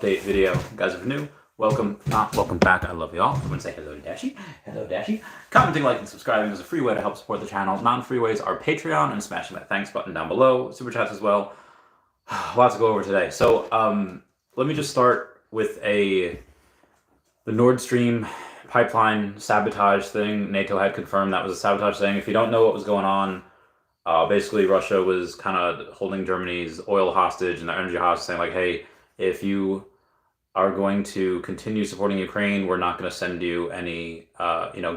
update video. You guys are new. Welcome back. I love y'all. I'm gonna say hello to Dashi. Hello, Dashi. Commenting, liking, subscribing is a free way to help support the channel. Non-free ways are Patreon and smashing that thanks button down below. Super chats as well. Lots to go over today. So let me just start with the Nord Stream pipeline sabotage thing. NATO had confirmed that was a sabotage thing. If you don't know what was going on, basically Russia was kind of holding Germany's oil hostage and their energy hostage, saying like, hey, if you are going to continue supporting Ukraine, we're not going to send you any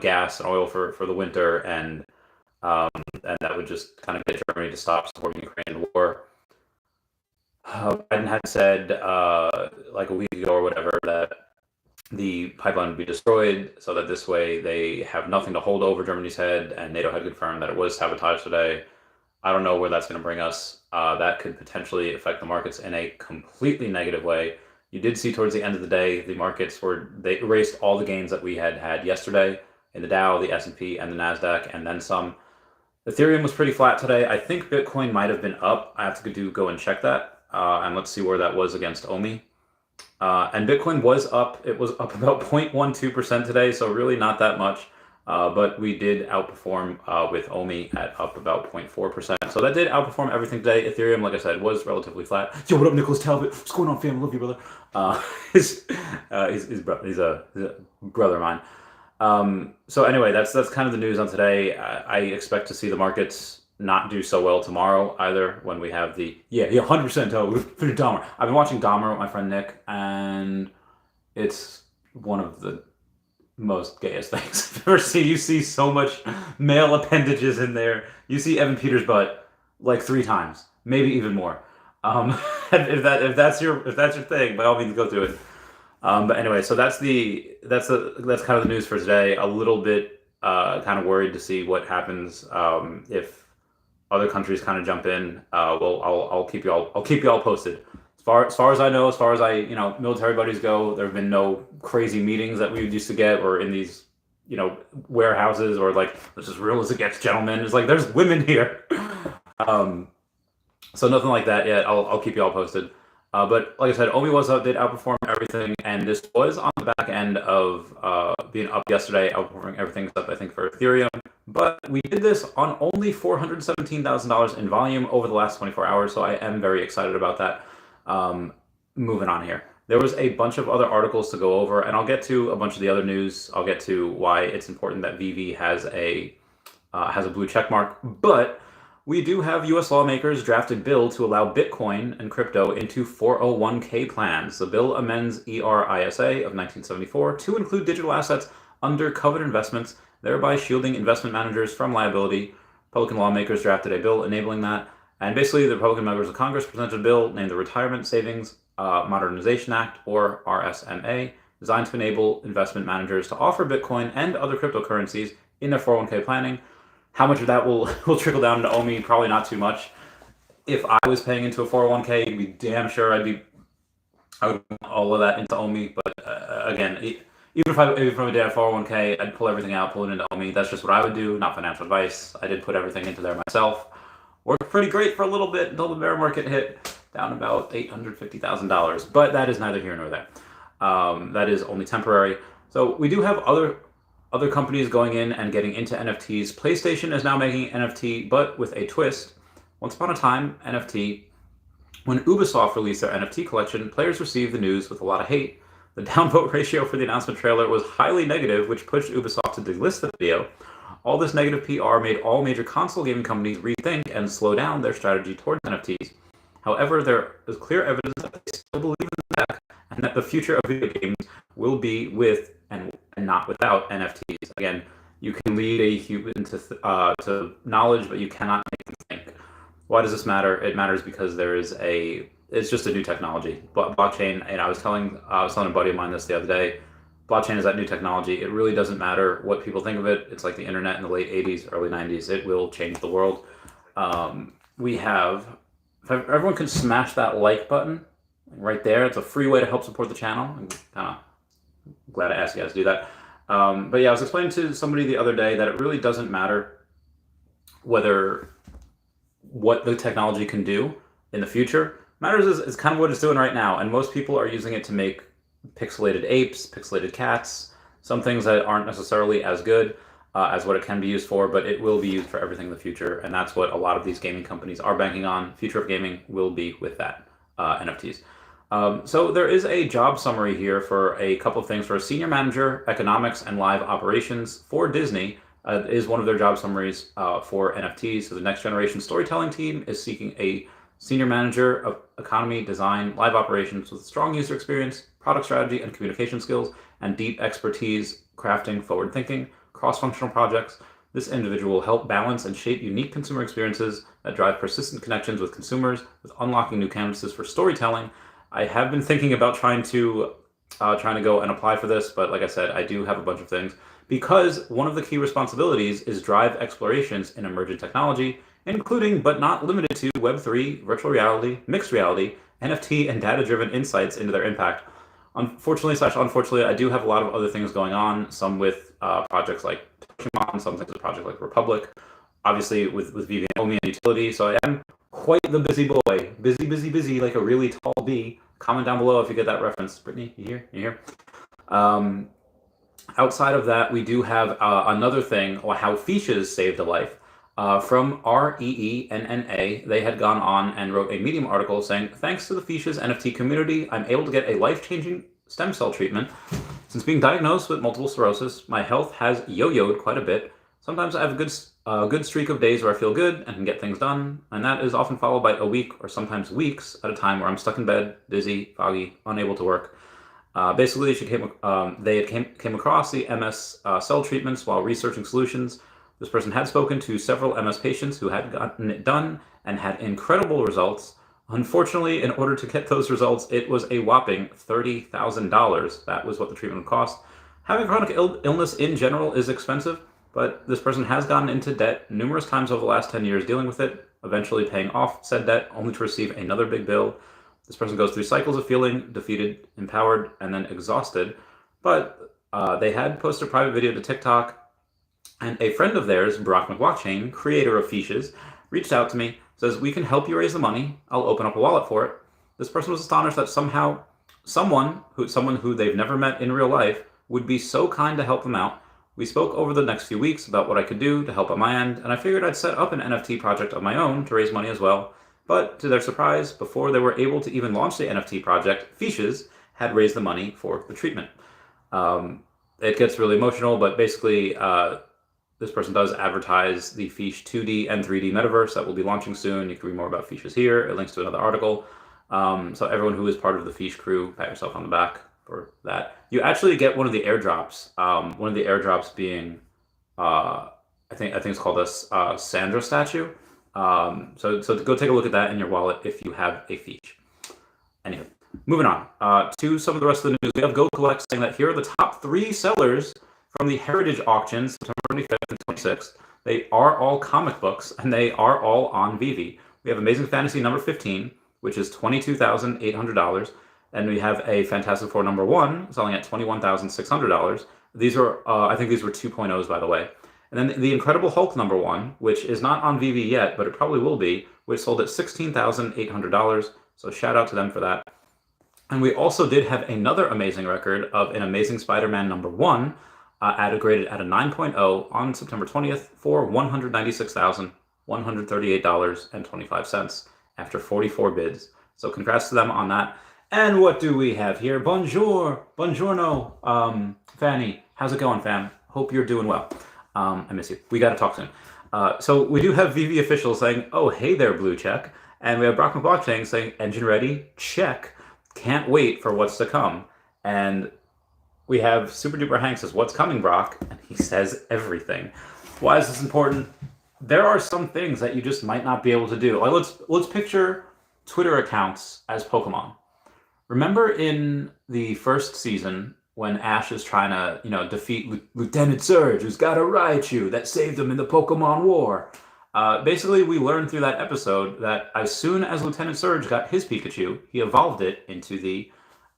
gas and oil for the winter, and that would just kind of get Germany to stop supporting Ukraine in the war. Biden had said like a week ago or whatever that the pipeline would be destroyed, so that this way they have nothing to hold over Germany's head, and NATO had confirmed that it was sabotaged today. I don't know where that's going to bring us. That could potentially affect the markets in a completely negative way. You did see towards the end of the day, the markets they erased all the gains that we had yesterday in the Dow, the S&P, and the Nasdaq, and then some. Ethereum was pretty flat today. I think Bitcoin might have been up. I have to go and check that, and let's see where that was against OMI. And Bitcoin was up. It was up about 0.12% today, so really not that much. But we did outperform with OMI at up about 0.4%. So that did outperform everything today. Ethereum, like I said, was relatively flat. Yo, what up, Nicholas Talbot? What's going on, fam? Love you, brother. He's a brother of mine. So anyway, that's kind of the news on today. I expect to see the markets not do so well tomorrow either, when we have the 100% Dahmer. I've been watching Dahmer with my friend Nick, and it's one of the most gayest things I've ever seen. You see so much male appendages in there. You see Evan Peters' butt like 3 times, maybe even more. If that's your thing, by all means go through it. But anyway, so that's kind of the news for today. A little bit kind of worried to see what happens if other countries kind of jump in. I'll keep you all posted. As far as I know, as far as military buddies go, there have been no crazy meetings that we used to get, or in these, warehouses, or like, let's just real as it gets, gentlemen. It's like, there's women here. So nothing like that yet. I'll keep you all posted. But like I said, OMI did outperform everything, and this was on the back end of being up yesterday, outperforming everything except I think for Ethereum. But we did this on only $417,000 in volume over the last 24 hours, so I am very excited about that. Moving on here. There was a bunch of other articles to go over, and I'll get to a bunch of the other news. I'll get to why it's important that Vivi has a blue check mark. But we do have U.S. lawmakers drafted bill to allow Bitcoin and crypto into 401k plans. The bill amends ERISA of 1974 to include digital assets under covered investments, thereby shielding investment managers from liability. Republican lawmakers drafted a bill enabling that. And basically, the Republican members of Congress presented a bill named the Retirement Savings Modernization Act, or RSMA, designed to enable investment managers to offer Bitcoin and other cryptocurrencies in their 401k planning. How much of that will trickle down to OMI? Probably not too much. If I was paying into a 401k, you'd be damn sure I would put all of that into OMI. But again, even if I did a 401k, I'd pull everything out, pull it into OMI. That's just what I would do, not financial advice. I did put everything into there myself. Worked pretty great for a little bit until the bear market hit, down about $850,000. But that is neither here nor there. That is only temporary. So we do have other companies going in and getting into NFTs. PlayStation is now making NFT, but with a twist. Once upon a time, NFT, when Ubisoft released their NFT collection, players received the news with a lot of hate. The downvote ratio for the announcement trailer was highly negative, which pushed Ubisoft to delist the video. All this negative PR made all major console gaming companies rethink and slow down their strategy towards NFTs. However, there is clear evidence that they still believe in that, and that the future of video games will be with and not without NFTs. Again, you can lead a human to knowledge, but you cannot make them think. Why does this matter? It matters because it's just a new technology. Blockchain, and I was telling a buddy of mine this the other day. Blockchain is that new technology. It really doesn't matter what people think of it. It's like the internet in the late 80s, early 90s. It will change the world. If everyone can smash that like button right there, it's a free way to help support the channel. I'm kind of glad I asked you guys to do that. But yeah, I was explaining to somebody the other day that it really doesn't matter what the technology can do in the future. Matters is kind of what it's doing right now, and most people are using it to make pixelated apes, pixelated cats, some things that aren't necessarily as good as what it can be used for, but it will be used for everything in the future, and that's what a lot of these gaming companies are banking on. Future of gaming will be with that, NFTs. So there is a job summary here for a couple of things. For a senior manager, economics and live operations for Disney is one of their job summaries for NFTs. So the next generation storytelling team is seeking a senior manager of economy, design, live operations with strong user experience, product strategy and communication skills, and deep expertise crafting forward thinking, cross-functional projects. This individual will help balance and shape unique consumer experiences that drive persistent connections with consumers, with unlocking new canvases for storytelling. I have been thinking about trying to go and apply for this, but like I said, I do have a bunch of things because one of the key responsibilities is drive explorations in emerging technology, including but not limited to Web3, virtual reality, mixed reality, NFT, and data-driven insights into their impact. Unfortunately, I do have a lot of other things going on, some with projects like Pokemon, some things with projects like Republic, obviously with Vivi and Omi and Utility, so I am quite the busy boy. Busy, like a really tall bee. Comment down below if you get that reference. Brittany, you here? You here? Outside of that, we do have another thing, how Feesh saved a life. From REENNA, they had gone on and wrote a Medium article saying, thanks to the Feesh NFT community, I'm able to get a life-changing stem cell treatment. Since being diagnosed with multiple sclerosis, my health has yo-yoed quite a bit. Sometimes I have a good streak of days where I feel good and can get things done, and that is often followed by a week or sometimes weeks at a time where I'm stuck in bed, dizzy, foggy, unable to work. Basically, they came across the MS cell treatments while researching solutions. This person had spoken to several MS patients who had gotten it done and had incredible results. Unfortunately, in order to get those results, it was a whopping $30,000. That was what the treatment would cost. Having chronic illness in general is expensive, but this person has gotten into debt numerous times over the last 10 years dealing with it, eventually paying off said debt only to receive another big bill. This person goes through cycles of feeling defeated, empowered, and then exhausted. But they had posted a private video to TikTok, and a friend of theirs, Brock McBlockchain, creator of Feesh, reached out to me, says, we can help you raise the money. I'll open up a wallet for it. This person was astonished that somehow someone who they've never met in real life would be so kind to help them out. We spoke over the next few weeks about what I could do to help on my end, and I figured I'd set up an NFT project of my own to raise money as well. But to their surprise, before they were able to even launch the NFT project, Feesh had raised the money for the treatment. It gets really emotional, but basically this person does advertise the Feesh 2D and 3D metaverse that will be launching soon. You can read more about Feesh here. It links to another article. So everyone who is part of the Feesh crew, pat yourself on the back for that. You actually get one of the airdrops. One of the airdrops being, I think it's called a Sandra statue. So go take a look at that in your wallet if you have a Feesh. Anywho, moving on to some of the rest of the news. We have Go Collect saying that here are the top 3 sellers from the Heritage Auctions, September 25th and 26th. They are all comic books, and they are all on Vivi. We have Amazing Fantasy number 15, which is $22,800. And we have a Fantastic Four number 1 selling at $21,600. These are, I think these were 2.0s, by the way. And then the Incredible Hulk number 1, which is not on Vivi yet, but it probably will be, which sold at $16,800. So shout out to them for that. And we also did have another amazing record of an Amazing Spider-Man number 1, graded at a 9.0 on September 20th for $196,138.25 after 44 bids. So congrats to them on that. And what do we have here? Buongiorno, Fanny. How's it going, fam? Hope you're doing well. I miss you. We got to talk soon. So we do have Vivi officials saying, oh, hey there, blue check. And we have Brock McBlockchain saying, engine ready, check. Can't wait for what's to come. And we have Super Duper Hank says, what's coming, Brock? And he says everything. Why is this important? There are some things that you just might not be able to do. Like let's picture Twitter accounts as Pokemon. Remember in the first season when Ash is trying to, defeat Lieutenant Surge, who's got a Raichu that saved him in the Pokemon War? Basically, we learned through that episode that as soon as Lieutenant Surge got his Pikachu, he evolved it into the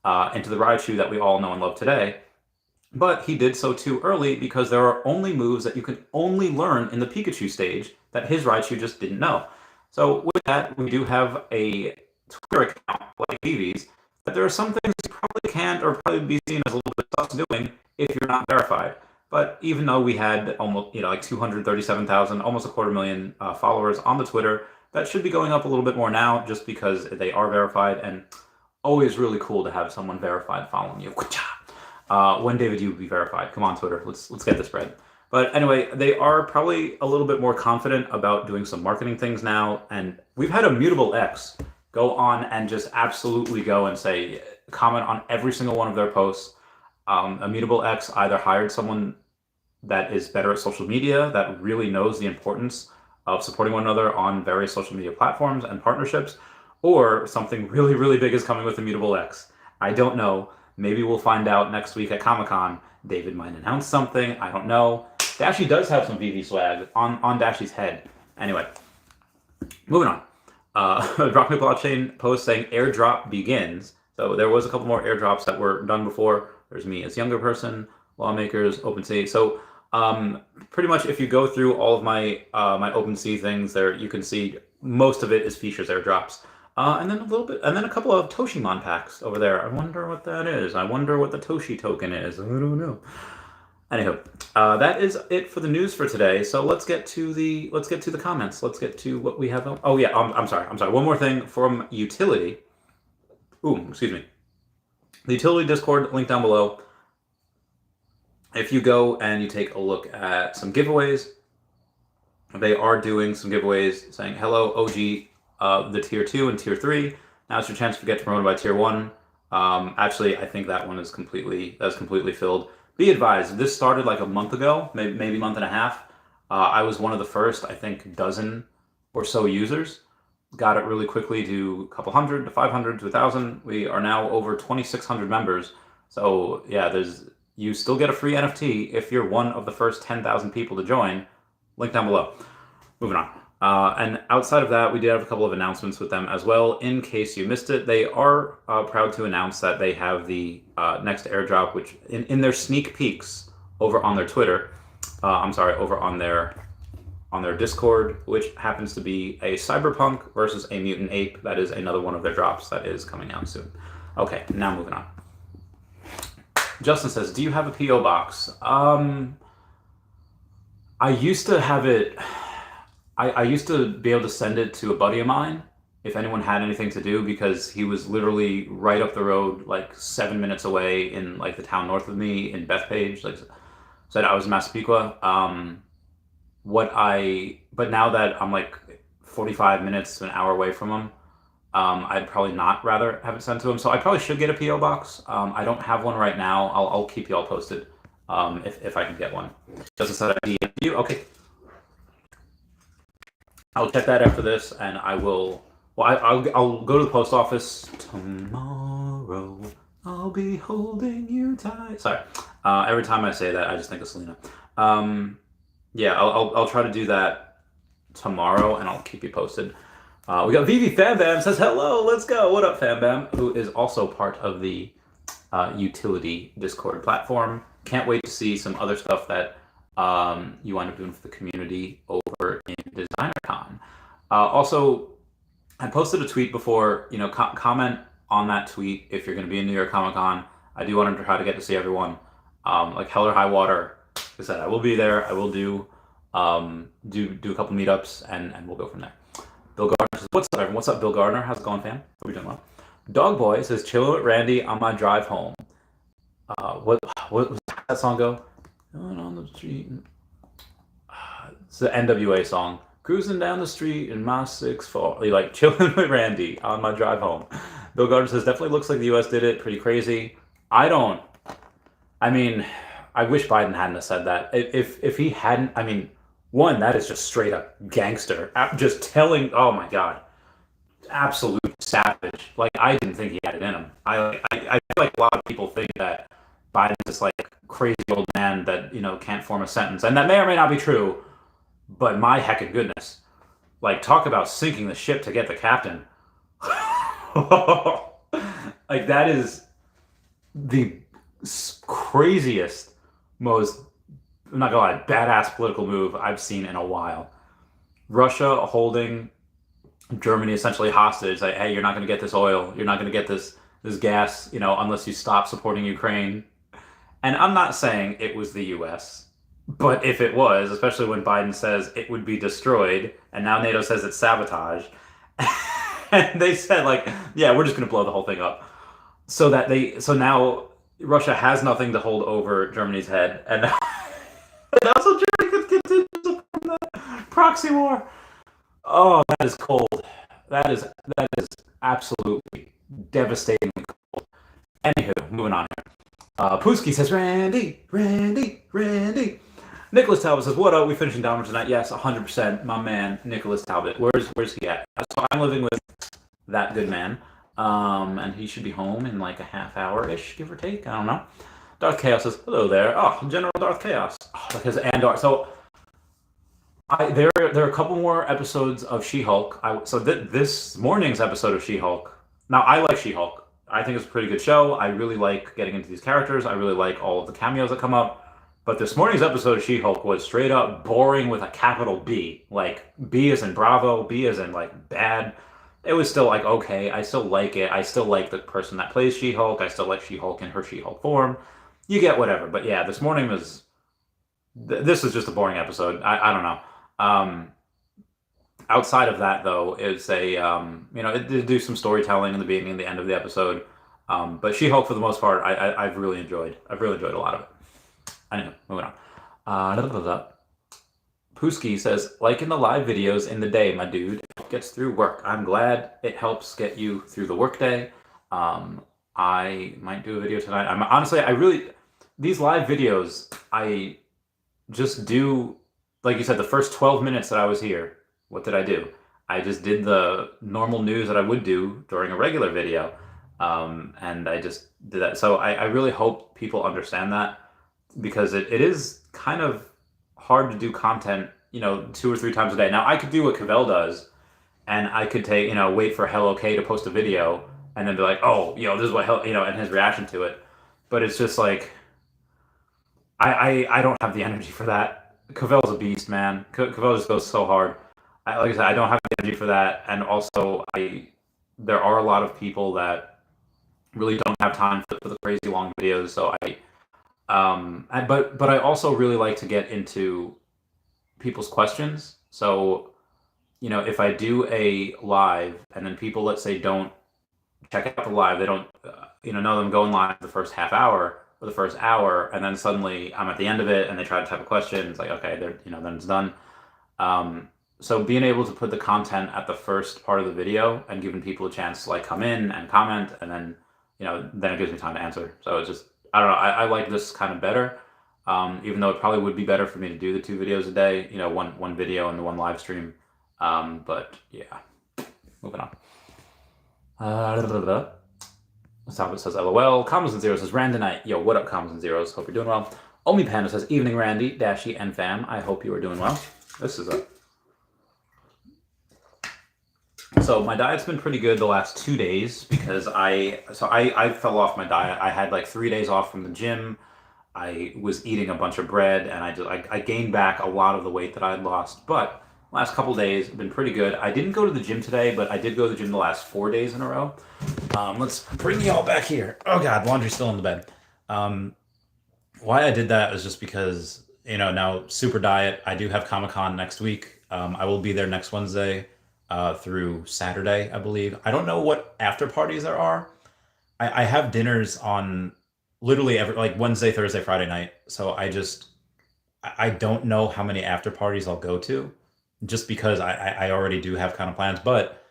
Raichu that we all know and love today. But he did so too early because there are only moves that you can only learn in the Pikachu stage that his Raichu just didn't know. So with that, we do have a Twitter account like Vivi's, that there are some things you probably can't or probably be seen as a little bit sus doing if you're not verified. But even though we had almost, like 237,000, almost a quarter million followers on the Twitter, that should be going up a little bit more now just because they are verified, and always really cool to have someone verified following you. When, David, you will be verified? Come on, Twitter. Let's get this bread. But anyway, they are probably a little bit more confident about doing some marketing things now. And we've had a Mutable X go on and just absolutely go and say, comment on every single one of their posts. Immutable X either hired someone that is better at social media, that really knows the importance of supporting one another on various social media platforms and partnerships, or something really, really big is coming with Immutable X. I don't know. Maybe we'll find out next week at Comic-Con. David might announce something. I don't know. Dashie does have some Vivi swag on Dashie's head. Anyway, moving on. Drop Me Blockchain post saying airdrop begins. So there was a couple more airdrops that were done before. There's me as younger person, lawmakers, OpenSea. So pretty much if you go through all of my my OpenSea things there, you can see most of it is Feesh's airdrops. And then a little bit, and then a couple of Toshimon packs over there. I wonder what that is. I wonder what the Toshi token is. I don't know. Anywho, that is it for the news for today. So let's get to the comments. Let's get to what we have. Oh yeah, I'm sorry. One more thing from Utility. Ooh, excuse me. The Utility Discord link down below. If you go and you take a look at some giveaways, they are doing some giveaways saying hello OG, the tier 2 and tier 3. Now's your chance to get promoted by tier 1. Actually, I think that one is completely filled. Be advised, this started like a month ago, maybe a month and a half. I was one of the first, I think, dozen or so users. Got it really quickly to a couple hundred, to 500, to 1,000. We are now over 2,600 members. So yeah, you still get a free NFT if you're one of the first 10,000 people to join. Link down below. Moving on. And outside of that, we did have a couple of announcements with them as well. In case you missed it, they are proud to announce that they have the next airdrop, which in their sneak peeks over on their Twitter, over on their Discord, which happens to be a Cyberpunk versus a Mutant Ape. That is another one of their drops that is coming out soon. Okay, now moving on. Justin says, do you have a P.O. box? I used to have it. I used to be able to send it to a buddy of mine if anyone had anything to do, because he was literally right up the road, like 7 minutes away in like the town north of me in Bethpage. Like said, I was in Massapequa. But now that I'm like 45 minutes to an hour away from him, I'd probably not rather have it sent to him. So I probably should get a P.O. box. I don't have one right now. I'll keep you all posted if I can get one. Just instead of you, okay. I'll check that after this, and I will. Well, I'll go to the post office tomorrow. I'll be holding you tight. Sorry. Every time I say that, I just think of Selena. Yeah, I'll try to do that tomorrow, and I'll keep you posted. We got Vivi Fam Bam says hello. Let's go. What up, Fam Bam? Who is also part of the Utility Discord platform. Can't wait to see some other stuff that you wind up doing for the community over in DesignerCon. Also, I posted a tweet before. Comment on that tweet if you're going to be in New York Comic Con. I do want to try to get to see everyone. Like hell or high water. Like I said, I will be there. I will do a couple meetups, and we'll go from there. Bill Gardner says, "What's up, everyone? What's up, Bill Gardner? How's it going, fam? Hope you're doing well." Dog Boy says, "Chilling with Randy on my drive home." What was that song go? Going on the street. It's the NWA song. Cruising down the street in my 6'4", like chilling with Randy on my drive home. Bill Gardner says, definitely looks like the U.S. did it. Pretty crazy. I wish Biden hadn't have said that. If he hadn't, one, that is just straight up gangster. Just telling, oh my God, absolute savage. Like, I didn't think he had it in him. I feel like a lot of people think that Biden's this like crazy old man that, can't form a sentence. And that may or may not be true, but my heckin' goodness. Like, talk about sinking the ship to get the captain. Like, that is the craziest, most, I'm not gonna lie, badass political move I've seen in a while. Russia holding Germany essentially hostage. Like, hey, you're not going to get this oil. You're not going to get this gas, unless you stop supporting Ukraine. And I'm not saying it was the U.S., but if it was, especially when Biden says it would be destroyed, and now NATO says it's sabotage, and they said like, yeah, we're just going to blow the whole thing up, so now Russia has nothing to hold over Germany's head, and also Germany could continue to support that proxy war. Oh, that is cold. That is absolutely devastatingly cold. Anywho, moving on. Pooski says, Randy. Nicholas Talbot says, what up? We finishing Dahmer tonight? Yes, 100%. My man, Nicholas Talbot. Where's he at? So I'm living with that good man. And he should be home in like a half hour-ish, give or take. I don't know. Darth Chaos says, hello there. Oh, General Darth Chaos. Oh, because Andor. So there are a couple more episodes of She-Hulk. This morning's episode of She-Hulk. Now, I like She-Hulk. I think it's a pretty good show. I really like getting into these characters. I really like all of the cameos that come up. But this morning's episode of She-Hulk was straight up boring with a capital B. Like, B as in Bravo, B as in, like, bad. It was still, like, okay. I still like it. I still like the person that plays She-Hulk. I still like She-Hulk in her She-Hulk form. You get whatever. But yeah, this morning was... This is just a boring episode. I don't know. Outside of that, though, is it did do some storytelling in the beginning and the end of the episode. But She-Hulk, for the most part, I've really enjoyed. I've really enjoyed a lot of it. Anyway, moving on. Pooski says, like in the live videos in the day, my dude, it gets through work. I'm glad it helps get you through the workday. I might do a video tonight. These live videos, I just do, like you said, the first 12 minutes that I was here, what did I do? I just did the normal news that I would do during a regular video. And I just did that. So I really hope people understand that, because it is kind of hard to do content, 2 or 3 times a day. Now, I could do what Cavell does, and I could wait for Hello K to post a video, and then be like, oh, this is what and his reaction to it. But it's just like, I don't have the energy for that. Cavell's a beast, man. Cavell just goes so hard. Like I said, I don't have the energy for that, and also there are a lot of people that really don't have time for the crazy long videos. So but I also really like to get into people's questions. So, if I do a live and then people, let's say, don't check out the live, they don't, know them going live the first half hour or the first hour, and then suddenly I'm at the end of it and they try to type a question. It's like, okay, then it's done. So being able to put the content at the first part of the video and giving people a chance to come in and comment, and then, then it gives me time to answer. So it's just, I don't know. I like this kind of better, even though it probably would be better for me to do the 2 videos a day, one video and the 1 live stream. But yeah, moving on. Salvador says, LOL. Commas and Zeros says, Randonite. Yo, what up, Commas and Zeros? Hope you're doing well. Omi Panda says, evening, Randy, Dashy, and fam. I hope you are doing well. So my diet's been pretty good the last 2 days, because I fell off my diet. I had 3 days off from the gym. I was eating a bunch of bread, and I gained back a lot of the weight that I had lost. But last couple days have been pretty good. I didn't go to the gym today, but I did go to the gym the last 4 days in a row. Let's bring you all back here. Oh God, laundry's still in the bed. Why I did that was just because, now super diet. I do have Comic-Con next week. I will be there next Wednesday through Saturday, I believe. I don't know what after parties there are. I have dinners on literally every Wednesday, Thursday, Friday night. So I don't know how many after parties I'll go to, just because I already do have kind of plans. But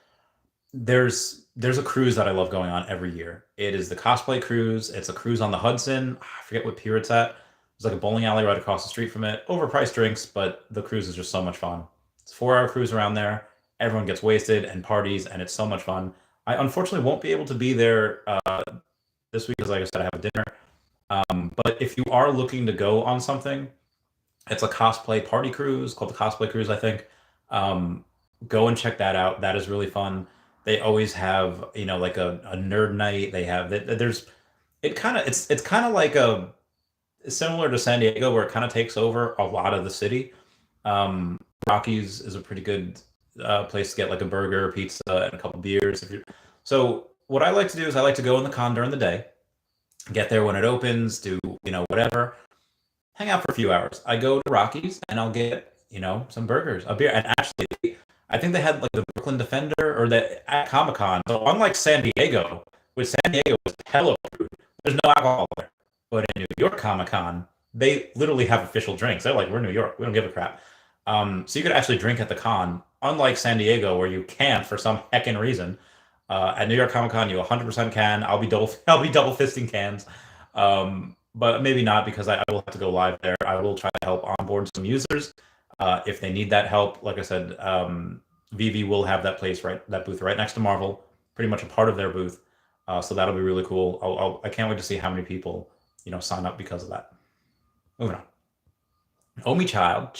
there's a cruise that I love going on every year. It is the cosplay cruise. It's a cruise on the Hudson. I forget what pier it's at. There's a bowling alley right across the street from it. Overpriced drinks, but the cruise is just so much fun. It's a 4-hour cruise around there. Everyone gets wasted and parties, and it's so much fun. I unfortunately won't be able to be there this week, because like I said, I have a dinner. But if you are looking to go on something, it's a cosplay party cruise called the Cosplay Cruise, I think. Go and check that out. That is really fun. They always have, a nerd night. They have it's kind of like similar to San Diego, where it kind of takes over a lot of the city. Rockies is a pretty good place to get like a burger, pizza, and a couple beers. So what I like to do is I like to go in the con during the day, get there when it opens, do whatever, hang out for a few hours. I go to Rockies and I'll get some burgers, a beer, and actually I think they had like the Brooklyn Defender or the at Comic Con. So unlike San Diego, with San Diego was hello food. There's no alcohol there, but in New York Comic Con they literally have official drinks. They're like, we're New York, we don't give a crap. So you could actually drink at the con, unlike San Diego where you can't for some heckin' reason. At New York Comic Con, you 100% can. I'll be double fisting cans, but maybe not because I will have to go live there. I will try to help onboard some users if they need that help. Like I said, Vivi will have that booth right next to Marvel, pretty much a part of their booth. So that'll be really cool. I can't wait to see how many people sign up because of that. Moving on. Omi Child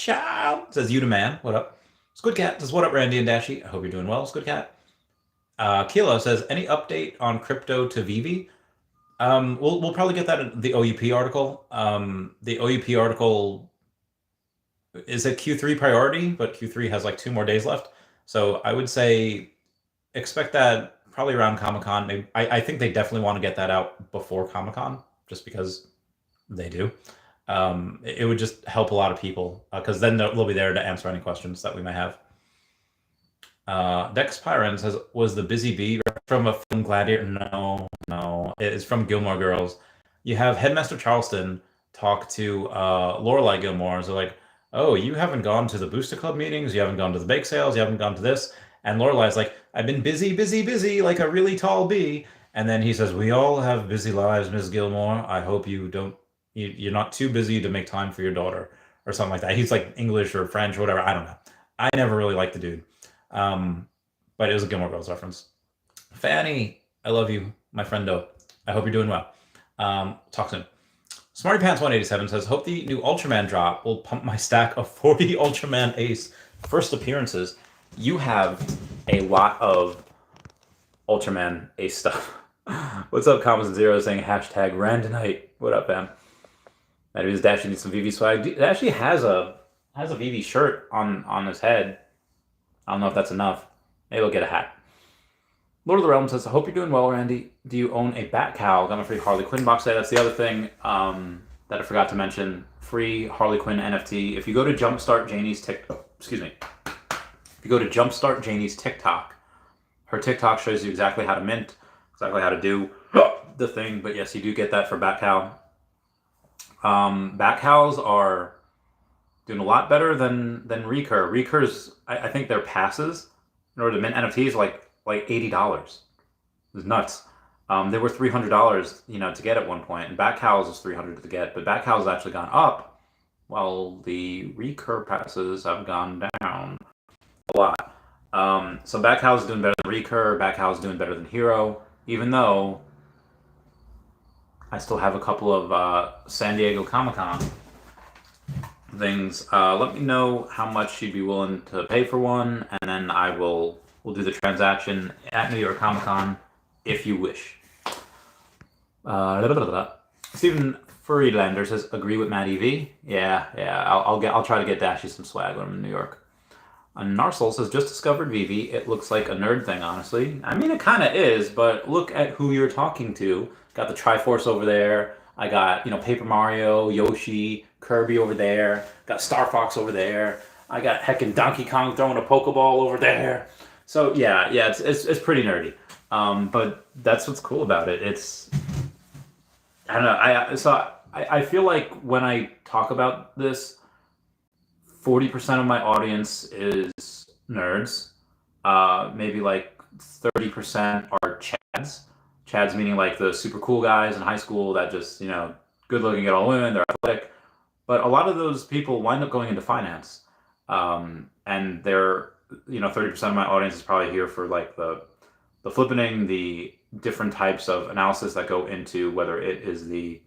says, you the man. What up? Squid Cat says, what up, Randy and Dashi? I hope you're doing well, Squid Cat. Kilo says, any update on crypto to Vivi? We'll probably get that in the OUP article. The OUP article is a Q3 priority, but Q3 has like 2 more days left. So I would say expect that probably around Comic-Con. Maybe, I think they definitely want to get that out before Comic-Con, just because they do. It would just help a lot of people, because then they'll be there to answer any questions that we may have. Dex Pyron says, was the Busy Bee from a film Gladiator? No. It's from Gilmore Girls. You have Headmaster Charleston talk to Lorelai Gilmore. So like, oh, you haven't gone to the Booster Club meetings, you haven't gone to the bake sales, you haven't gone to this. And Lorelai's like, I've been busy, like a really tall bee. And then he says, we all have busy lives, Ms. Gilmore. I hope you're not too busy to make time for your daughter, or something like that. He's like English or French or whatever. I don't know. I never really liked the dude. But it was a Gilmore Girls reference. Fanny, I love you, my friendo. I hope you're doing well. Talk soon. Smarty Pants 187 says, hope the new Ultraman drop will pump my stack of 40 Ultraman Ace first appearances. You have a lot of Ultraman Ace stuff. What's up, Commons Zero saying hashtag Randonite. What up, fam? That means Dashi needs some Vivi swag. Dashi has a Vivi shirt on his head. I don't know if that's enough. Maybe we'll get a hat. Lord of the Realm says, I hope you're doing well, Randy. Do you own a Bat Cowl? Got my free Harley Quinn box set. That's the other thing that I forgot to mention. Free Harley Quinn NFT. If you go to Jumpstart Janie's TikTok, If you go to Jumpstart Janie's TikTok, her TikTok shows you exactly how to mint, exactly how to do the thing. But yes, you do get that for Bat Cowl. Bat Cowls are doing a lot better than Recur. Recur's, I think their passes in order to mint NFTs are like $80. It was nuts. They were $300, to get at one point, and Bat Cowls was $300 to get, but Bat Cowls has actually gone up, while the Recur passes have gone down a lot. So Bat Cowls is doing better than Recur. Bat Cowls is doing better than Hero, even though I still have a couple of San Diego Comic-Con things. Let me know how much you'd be willing to pay for one, and then we'll do the transaction at New York Comic Con if you wish. Stephen Furrylander says, agree with Matt EV. Yeah. I'll try to get Dashi some swag when I'm in New York. Narsol says, just discovered Vivi. It looks like a nerd thing, honestly. I mean, it kind of is, but look at who you're talking to. Got the Triforce over there. I got, Paper Mario, Yoshi, Kirby over there. Got Star Fox over there. I got heckin' Donkey Kong throwing a Pokeball over there. So yeah, it's pretty nerdy. But that's what's cool about it. I don't know. I feel like when I talk about this, 40% of my audience is nerds. Maybe like 30% are Chads. Chads meaning like the super cool guys in high school that just, good looking, get all in, they're athletic. But a lot of those people wind up going into finance. And they're, 30% of my audience is probably here for like the flippening, the different types of analysis that go into whether it is the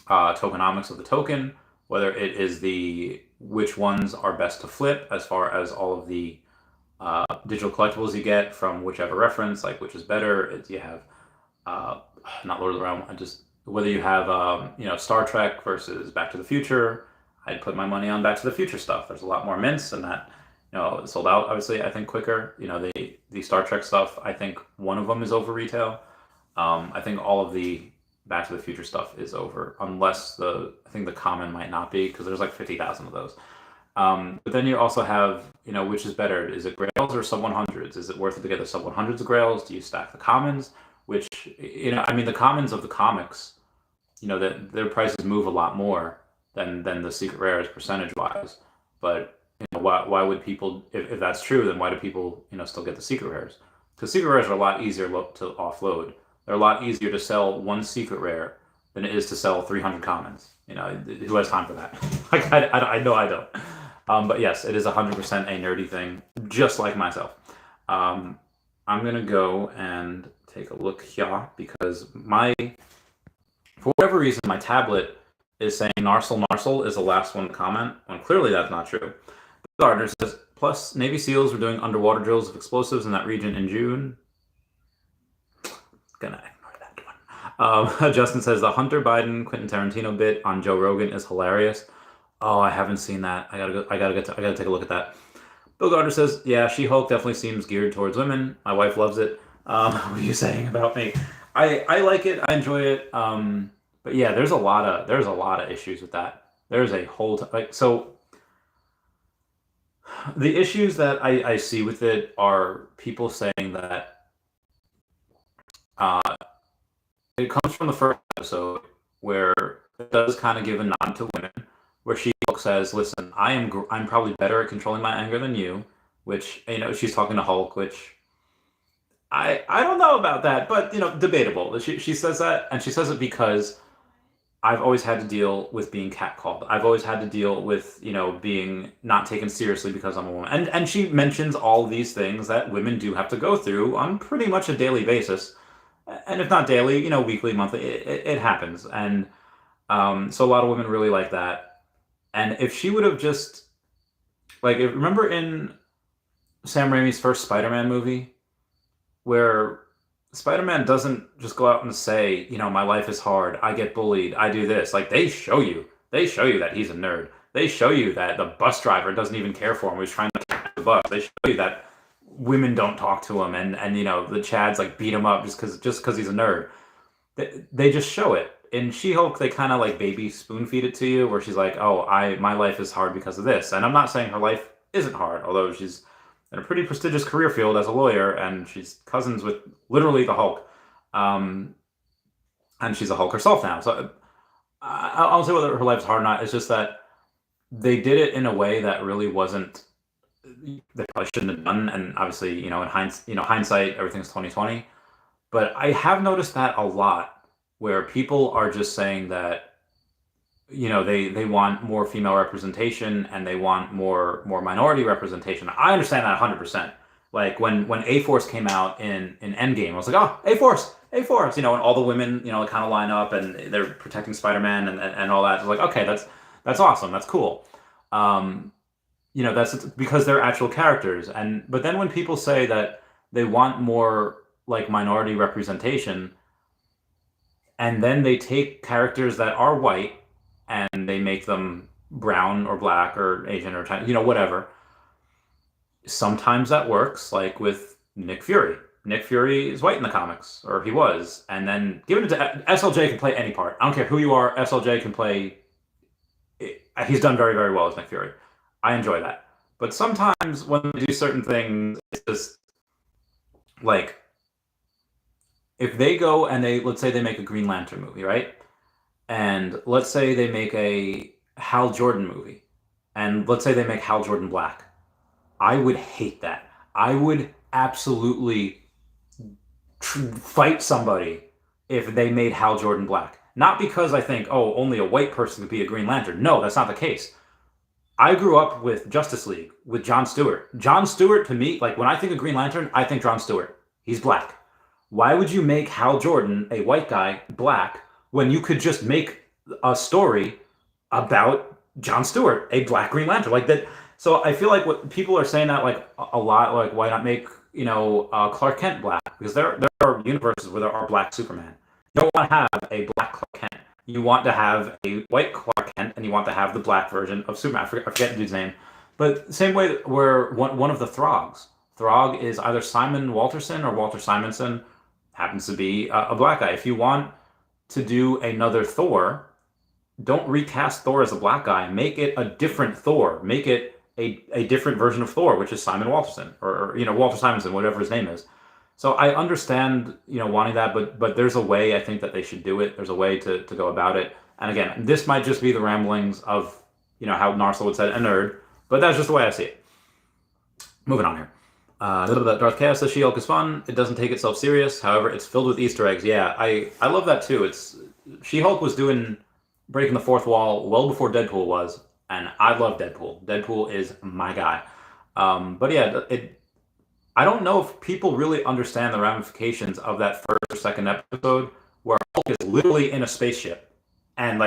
tokenomics of the token, whether it is which ones are best to flip as far as all of the digital collectibles you get from whichever reference, like which is better. You have not Lord of the Realm, whether you have Star Trek versus Back to the Future. I'd put my money on Back to the Future stuff. There's a lot more mints, and that sold out, obviously, I think quicker. The Star Trek stuff, I think one of them is over retail. I think all of the Back to the Future stuff is over, unless I think the common might not be, because there's like 50,000 of those. But then you also have, which is better? Is it Grails or sub 100s? Is it worth it to get the sub 100s of Grails? Do you stack the commons? Which, the commons of the comics, that their prices move a lot more than the secret rares percentage wise. But why would people, if that's true, then why do people still get the secret rares? Because secret rares are a lot easier to offload. They're a lot easier to sell one secret rare than it is to sell 300 commons. Who has time for that? Like I know I don't. But yes, it is 100% a nerdy thing, just like myself. I'm gonna go and take a look here because for whatever reason, my tablet is saying Narsal is the last one to comment, when clearly that's not true. Gardner says, plus Navy SEALs were doing underwater drills of explosives in that region in June. Gonna ignore that one. Justin says, the Hunter Biden Quentin Tarantino bit on Joe Rogan is hilarious. Oh, I haven't seen that. I gotta take a look at that. Bill Gardner says, yeah, She-Hulk definitely seems geared towards women. My wife loves it. What are you saying about me? I like it. I enjoy it. But yeah, there's a lot of issues with that. There's a whole so the issues that I see with it are people saying that it comes from the first episode where it does kind of give a nod to women, where She-Hulk says, "Listen, I'm probably better at controlling my anger than you," which she's talking to Hulk, which I don't know about that, but debatable. She says that, and she says it because I've always had to deal with being catcalled. I've always had to deal with being not taken seriously because I'm a woman, and she mentions all these things that women do have to go through on pretty much a daily basis, and if not daily, weekly, monthly, it happens, and so a lot of women really like that. And if she would have just remember in Sam Raimi's first Spider-Man movie, where Spider-Man doesn't just go out and say, my life is hard, I get bullied, I do this. Like, they show you that he's a nerd. They show you that the bus driver doesn't even care for him. He's trying to catch the bus. They show you that women don't talk to him, and the Chads beat him up just because he's a nerd. They just show it. In She-Hulk, they kind of baby spoon feed it to you, where she's like, oh, my life is hard because of this. And I'm not saying her life isn't hard, although she's in a pretty prestigious career field as a lawyer, and she's cousins with literally the Hulk. And she's a Hulk herself now. So I don't say whether her life's hard or not. It's just that they did it in a way that really wasn't, they probably shouldn't have done. And obviously, in hindsight, everything's 2020. But I have noticed that a lot, where people are just saying that they want more female representation and they want more minority representation. I understand that 100%. Like when A-Force came out in Endgame, I was like, oh, A-Force, and all the women, kind of line up and they're protecting Spider-Man and all that. It's like, okay, that's awesome, that's cool. That's because they're actual characters. But then when people say that they want more minority representation, and then they take characters that are white and they make them brown or black or Asian or Chinese, whatever. Sometimes that works, like with Nick Fury. Nick Fury is white in the comics, or he was, and then given it to SLJ can play any part. I don't care who you are, SLJ can play. He's done very, very well as Nick Fury. I enjoy that. But sometimes when they do certain things, it's just if they go and let's say they make a Green Lantern movie, right? And let's say they make a Hal Jordan movie, and let's say they make Hal Jordan black. I would hate that. I would absolutely fight somebody if they made Hal Jordan black. Not because I think, oh, only a white person could be a Green Lantern. No, that's not the case. I grew up with Justice League, with Jon Stewart. Jon Stewart, to me, when I think of Green Lantern, I think Jon Stewart. He's black. Why would you make Hal Jordan, a white guy, black, when you could just make a story about Jon Stewart, a black Green Lantern? That. So I feel like what people are saying that a lot, why not make Clark Kent black? Because there are universes where there are black Superman. You don't want to have a black Clark Kent. You want to have a white Clark Kent, and you want to have the black version of Superman. I forget the dude's name, But same way where one of the Throgs. Throg is either Simon Walterson or Walter Simonson, happens to be a black guy. If you want to do another Thor, don't recast Thor as a black guy. Make it a different Thor. Make it a different version of Thor, which is Simon Walterson or Walter Simonson, whatever his name is. So I understand wanting that, but there's a way I think that they should do it. There's a way to go about it. And again, this might just be the ramblings of how Narcel would say a nerd, but that's just the way I see it. Moving on here. Darth Chaos says She-Hulk is fun. It doesn't take itself serious. However, it's filled with Easter eggs. Yeah, I love that too. She-Hulk was breaking the fourth wall well before Deadpool was, and I love Deadpool. Deadpool is my guy. But yeah, I don't know if people really understand the ramifications of that first or second episode where Hulk is literally in a spaceship, and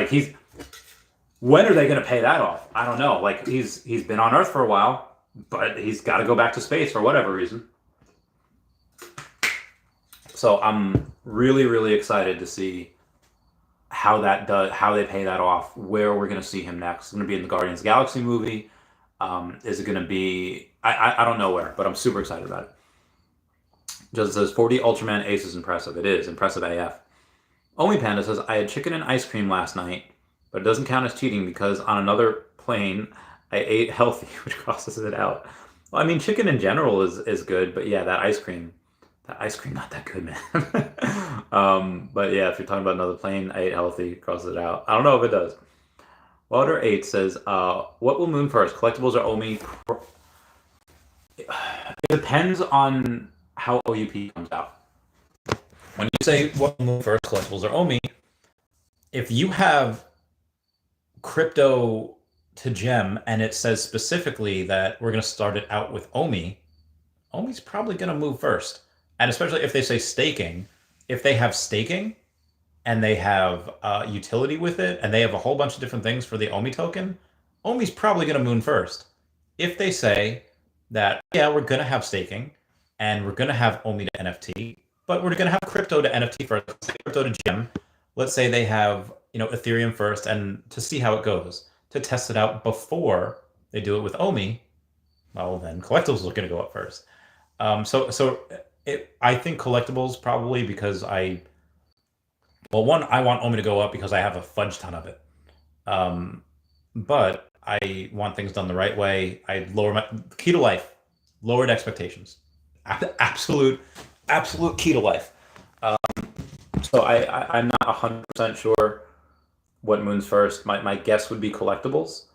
when are they going to pay that off? I don't know. Like he's been on Earth for a while, but he's got to go back to space for whatever reason. So I'm really, really excited to see how they pay that off, where we're going to see him next. It's going to be in the Guardians of the Galaxy movie. Is it going to be, I don't know where, but I'm super excited about it. Just says 40 Ultraman Ace is impressive. It is impressive AF. Only Panda says, I had chicken and ice cream last night, but it doesn't count as cheating because on another plane, I ate healthy, which crosses it out. Well, I mean, chicken in general is good, but yeah, that ice cream, not that good, man. But yeah, if you're talking about another plane, I ate healthy, crosses it out. I don't know if it does. Water 8 says, what will moon first? Collectibles or Omi? It depends on how OUP comes out. When you say what will moon first, collectibles or Omi, if you have crypto to gem and it says specifically that we're going to start it out with Omi's probably going to move first. And especially if they say staking, if they have staking and they have utility with it and they have a whole bunch of different things for the Omi token, Omi's probably going to moon first. If they say that, yeah, we're going to have staking and we're going to have Omi to NFT, but we're going to have crypto to NFT first, crypto to gem. Let's say they have, Ethereum first, and to see how it goes, to test it out before they do it with Omi, well, then collectibles are going to go up first. I think collectibles probably because I want Omi to go up because I have a fudge ton of it. But I want things done the right way. I lower my key to life, lowered expectations. Absolute key to life. So I'm not 100% sure what moons first. My guess would be collectibles,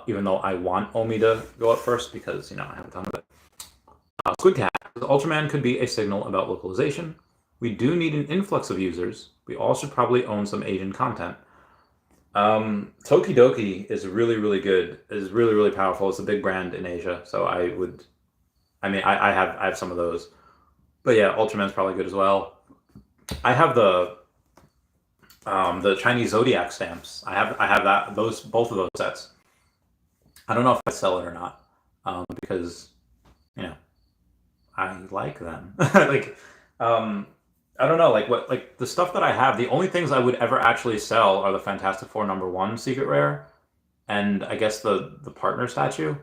even though I want Omi to go up first because, I have a ton of it. Squidcat, Ultraman could be a signal about localization. We do need an influx of users. We all should probably own some Asian content. Tokidoki is really, really good. Is really, really powerful. It's a big brand in Asia, so I have some of those. But yeah, Ultraman's probably good as well. I have the Chinese Zodiac stamps. I have both of those sets. I don't know if I sell it or not, because I like them. I don't know, the stuff that I have. The only things I would ever actually sell are the Fantastic Four #1 secret rare, and I guess the partner statue,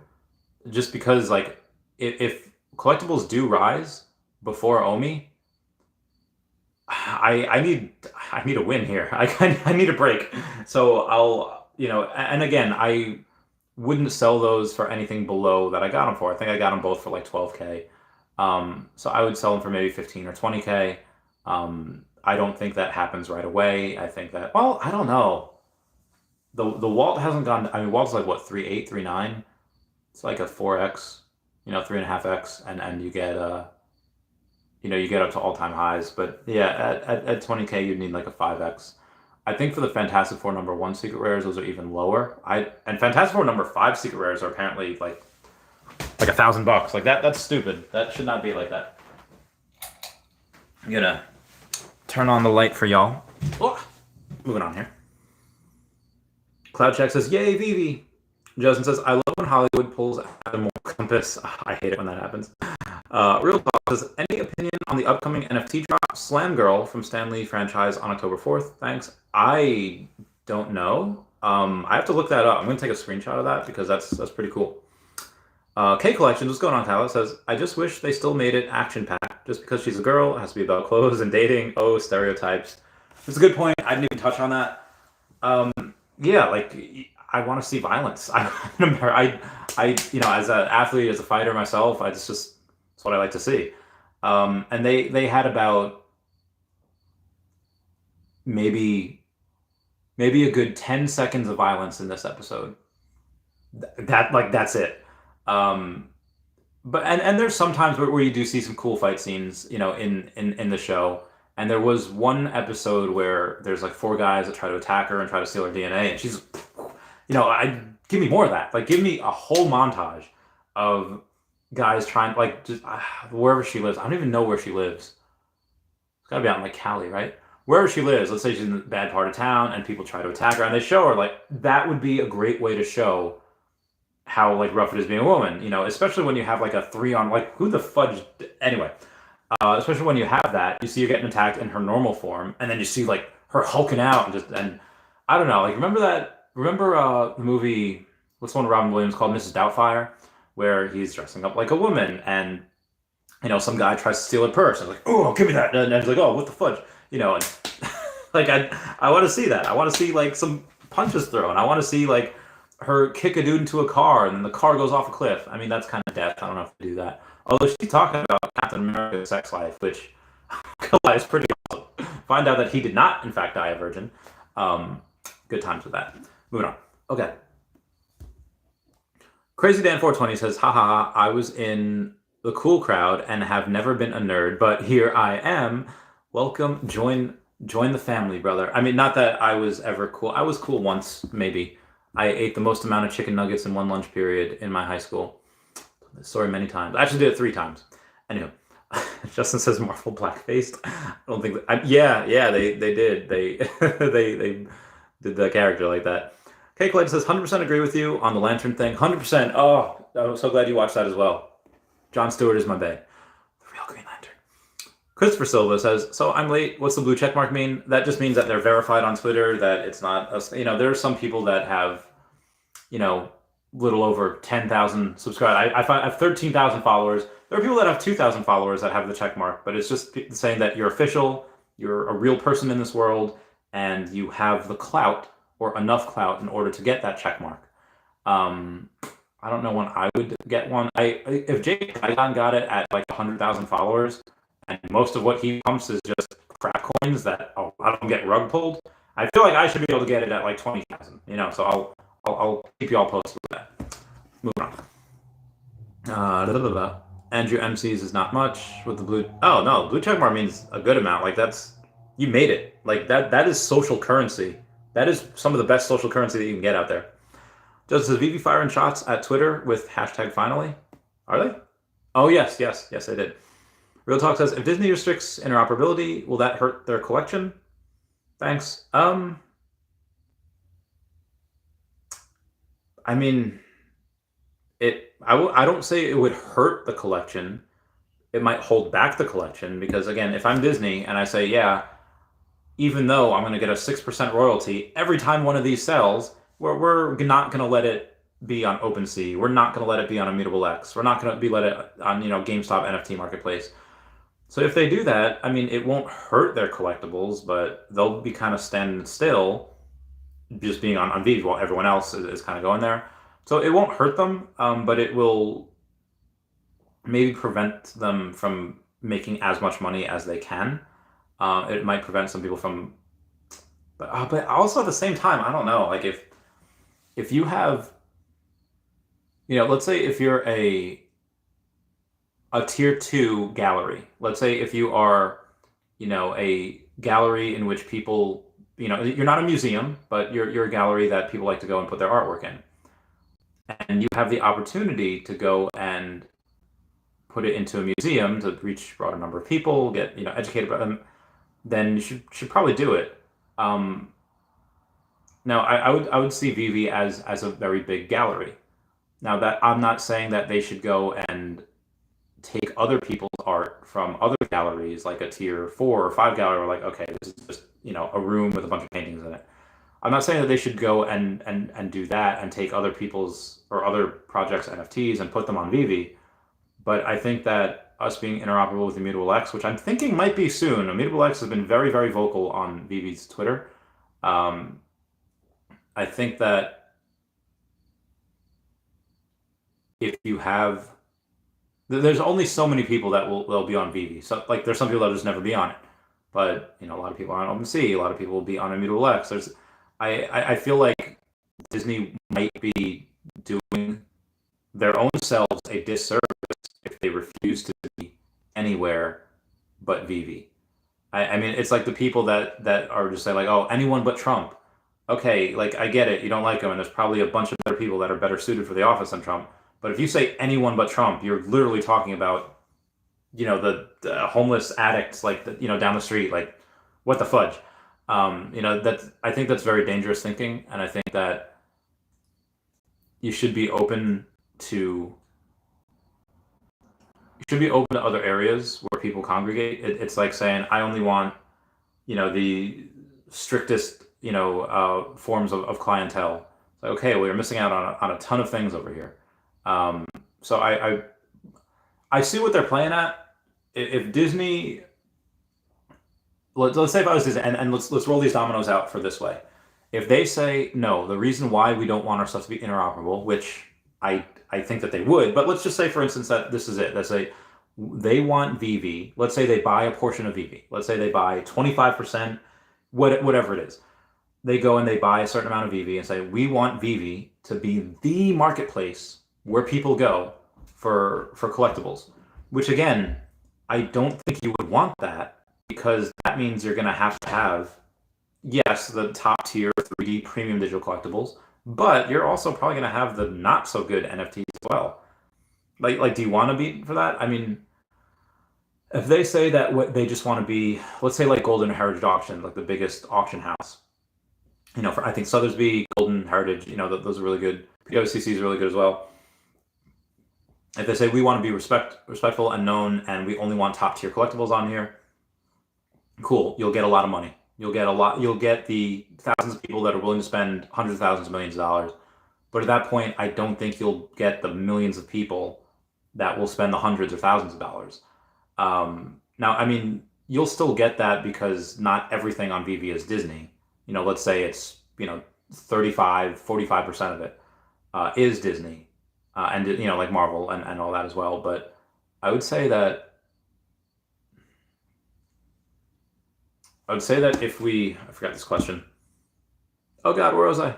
just because if collectibles do rise before Omi, I need a win here. I need a break. So I'll and again, I wouldn't sell those for anything below that I got them for. I think I got them both for like 12K. So I would sell them for maybe 15 or 20K. I don't think that happens right away. I think that, well, I don't know. The Walt hasn't gone. I mean, Walt's like what, 3.8, 3.9. It's like a 4x, 3.5x, and you get you get up to all-time highs. But yeah, at 20K, you'd need like a 5x. I think for the Fantastic Four #1 secret rares, those are even lower. And Fantastic Four #5 secret rares are apparently like $1,000. Like that's stupid. That should not be like that. I'm gonna turn on the light for y'all. Oh, moving on here. Cloudcheck says, "Yay, Vivi." Justin says, "I love when Hollywood pulls out a moral compass." I hate it when that happens. Real Talk says, "Any opinion on the upcoming NFT drop, Slam Girl from Stan Lee franchise on October 4th? Thanks." I don't know. I have to look that up. I'm gonna take a screenshot of that because that's pretty cool. K Collection, what's going on, Tyler? Says, I just wish they still made it action packed. Just because she's a girl, it has to be about clothes and dating. Oh, stereotypes. It's a good point. I didn't even touch on that. Um, yeah, like I want to see violence. As an athlete, as a fighter myself, it's what I like to see. And they had about maybe maybe a good 10 seconds of violence in this episode. That's it. Um, but there's sometimes where you do see some cool fight scenes, in the show. And there was one episode where there's like four guys that try to attack her and try to steal her DNA, and she's, I give me more of that. Like, give me a whole montage of guys trying, like, just wherever she lives. I don't even know where she lives. It's got to be out in like Cali, right? Wherever she lives. Let's say she's in a bad part of town, and people try to attack her, and they show her. Like, that would be a great way to show how like rough it is being a woman, especially when you have like a three on, like, who the fudge anyway. Especially when you have that, you see her getting attacked in her normal form, and then you see like her hulking out and I don't know, like, remember the movie, what's the one with Robin Williams called Mrs. Doubtfire, where he's dressing up like a woman, and some guy tries to steal a purse, and like, oh, give me that, and he's like, oh, what the fudge, and like I want to see that. I want to see like some punches thrown. I want to see like her kick a dude into a car and then the car goes off a cliff. I mean, that's kind of death. I don't know if they do that. Although she's talking about Captain America's sex life, which is pretty awesome. Find out that he did not, in fact, die a virgin. Good times with that. Moving on. Okay. Crazy Dan 420 says, ha ha ha, I was in the cool crowd and have never been a nerd, but here I am. Welcome. Join the family, brother. I mean, not that I was ever cool. I was cool once, maybe. I ate the most amount of chicken nuggets in one lunch period in my high school. Sorry, many times. I actually did it 3 times. Anyway, Justin says Marvel blackfaced. I don't think that. Yeah, they did. They they did the character like that. Cake Light says 100% agree with you on the lantern thing. 100%. Oh, I'm so glad you watched that as well. John Stewart is my bae. The real Green Lantern. Christopher Silva says, so I'm late. What's the blue check mark mean? That just means that they're verified on Twitter, that it's not, there are some people that have, little over 10,000 subscribers. I have 13,000 followers. There are people that have 2,000 followers that have the check mark, but it's just saying that you're official, you're a real person in this world, and you have the clout or enough clout in order to get that check mark. I don't know when I would get one. If Jake Tygon got it at like 100,000 followers, and most of what he pumps is just crap coins that I don't get rug pulled, I feel like I should be able to get it at like 20,000. So I'll keep you all posted with that. Moving on. Andrew MCs is not much with the blue. Oh no, blue check mark means a good amount. Like, you made it. Like, that is social currency. That is some of the best social currency that you can get out there. Does the Vivi firing shots at Twitter with hashtag finally? Are they? Oh yes, they did. Real Talk says, if Disney restricts interoperability, will that hurt their collection? Thanks. I mean, I don't say it would hurt the collection. It might hold back the collection because, again, if I'm Disney and I say, yeah, even though I'm going to get a 6% royalty every time one of these sells, we're not going to let it be on OpenSea. We're not going to let it be on Immutable X. We're not going to let it on GameStop NFT Marketplace. So if they do that, I mean, it won't hurt their collectibles, but they'll be kind of standing still, just being on Veve while everyone else is kind of going there. So it won't hurt them, but it will maybe prevent them from making as much money as they can. It might prevent some people from, but also at the same time, I don't know. Like, if you have, let's say if you're a tier 2 gallery. Let's say if you are, a gallery in which people, you're not a museum, but you're a gallery that people like to go and put their artwork in. And you have the opportunity to go and put it into a museum to reach a broader number of people, get, educated about them, then you should probably do it. Now, I would see Vivi as a very big gallery. Now, that I'm not saying that they should go and take other people's art from other galleries, like a tier 4 or 5 gallery, or like, okay, this is just, a room with a bunch of paintings in it. I'm not saying that they should go and do that and take other people's or other projects NFTs and put them on Vivi, but I think that us being interoperable with Immutable X, which I'm thinking might be soon. Immutable X has been very, very vocal on Vivi's Twitter. I think that if you have, there's only so many people that will be on Vivi. So like, there's some people that'll just never be on it, but a lot of people are on OpenSea. A lot of people will be on Immutable X. I feel like Disney might be doing their own selves a disservice if they refuse to be anywhere but Vivi. I mean, it's like the people that are just saying like, oh, anyone but Trump. Okay, like I get it, you don't like him, and there's probably a bunch of other people that are better suited for the office than Trump. But if you say anyone but Trump, you're literally talking about, the homeless addicts like down the street. Like, what the fudge? I think that's very dangerous thinking, and I think that you should be open to other areas where people congregate. It's like saying I only want the strictest forms of clientele. Like, okay, well, you're missing out on a ton of things over here. So I see what they're playing at. If Disney, let's say if I was Disney, and let's roll these dominoes out for this way. If they say no, the reason why we don't want our stuff to be interoperable, which I think that they would, but let's just say, for instance, that this is it. Let's say they want Vivi. Let's say they buy a portion of Vivi. Let's say they buy 25%, whatever it is. They go and they buy a certain amount of Vivi and say, we want Vivi to be the marketplace where people go for collectibles. Which again, I don't think you would want that, because that means you're going to have, yes, the top tier 3D premium digital collectibles, but you're also probably going to have the not so good NFTs as well. Like, do you want to be for that? I mean, if they say that what they just want to be, let's say like Golden Heritage Auction, like the biggest auction house, I think Sotheby's, Golden Heritage, those are really good. POCC is really good as well. If they say we want to be respectful and known, and we only want top tier collectibles on here, cool. You'll get a lot of money. You'll get the thousands of people that are willing to spend hundreds of thousands of millions of dollars. But at that point, I don't think you'll get the millions of people that will spend the hundreds or thousands of dollars. Now, I mean, you'll still get that because not everything on Vivi is Disney. Let's say it's 45% of it is Disney, and like Marvel and all that as well. But I would say that if I forgot this question. Oh God, where was I?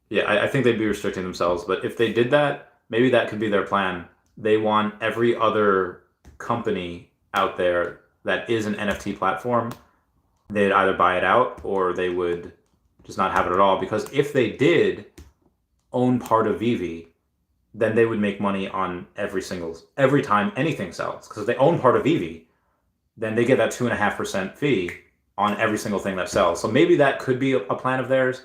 Yeah, I think they'd be restricting themselves. But if they did that, maybe that could be their plan. They want every other company out there that is an NFT platform, they'd either buy it out or they would just not have it at all. Because if they did own part of Vivi, then they would make money on every time anything sells. Because if they own part of Vivi, then they get that 2.5% fee on every single thing that sells. So maybe that could be a plan of theirs.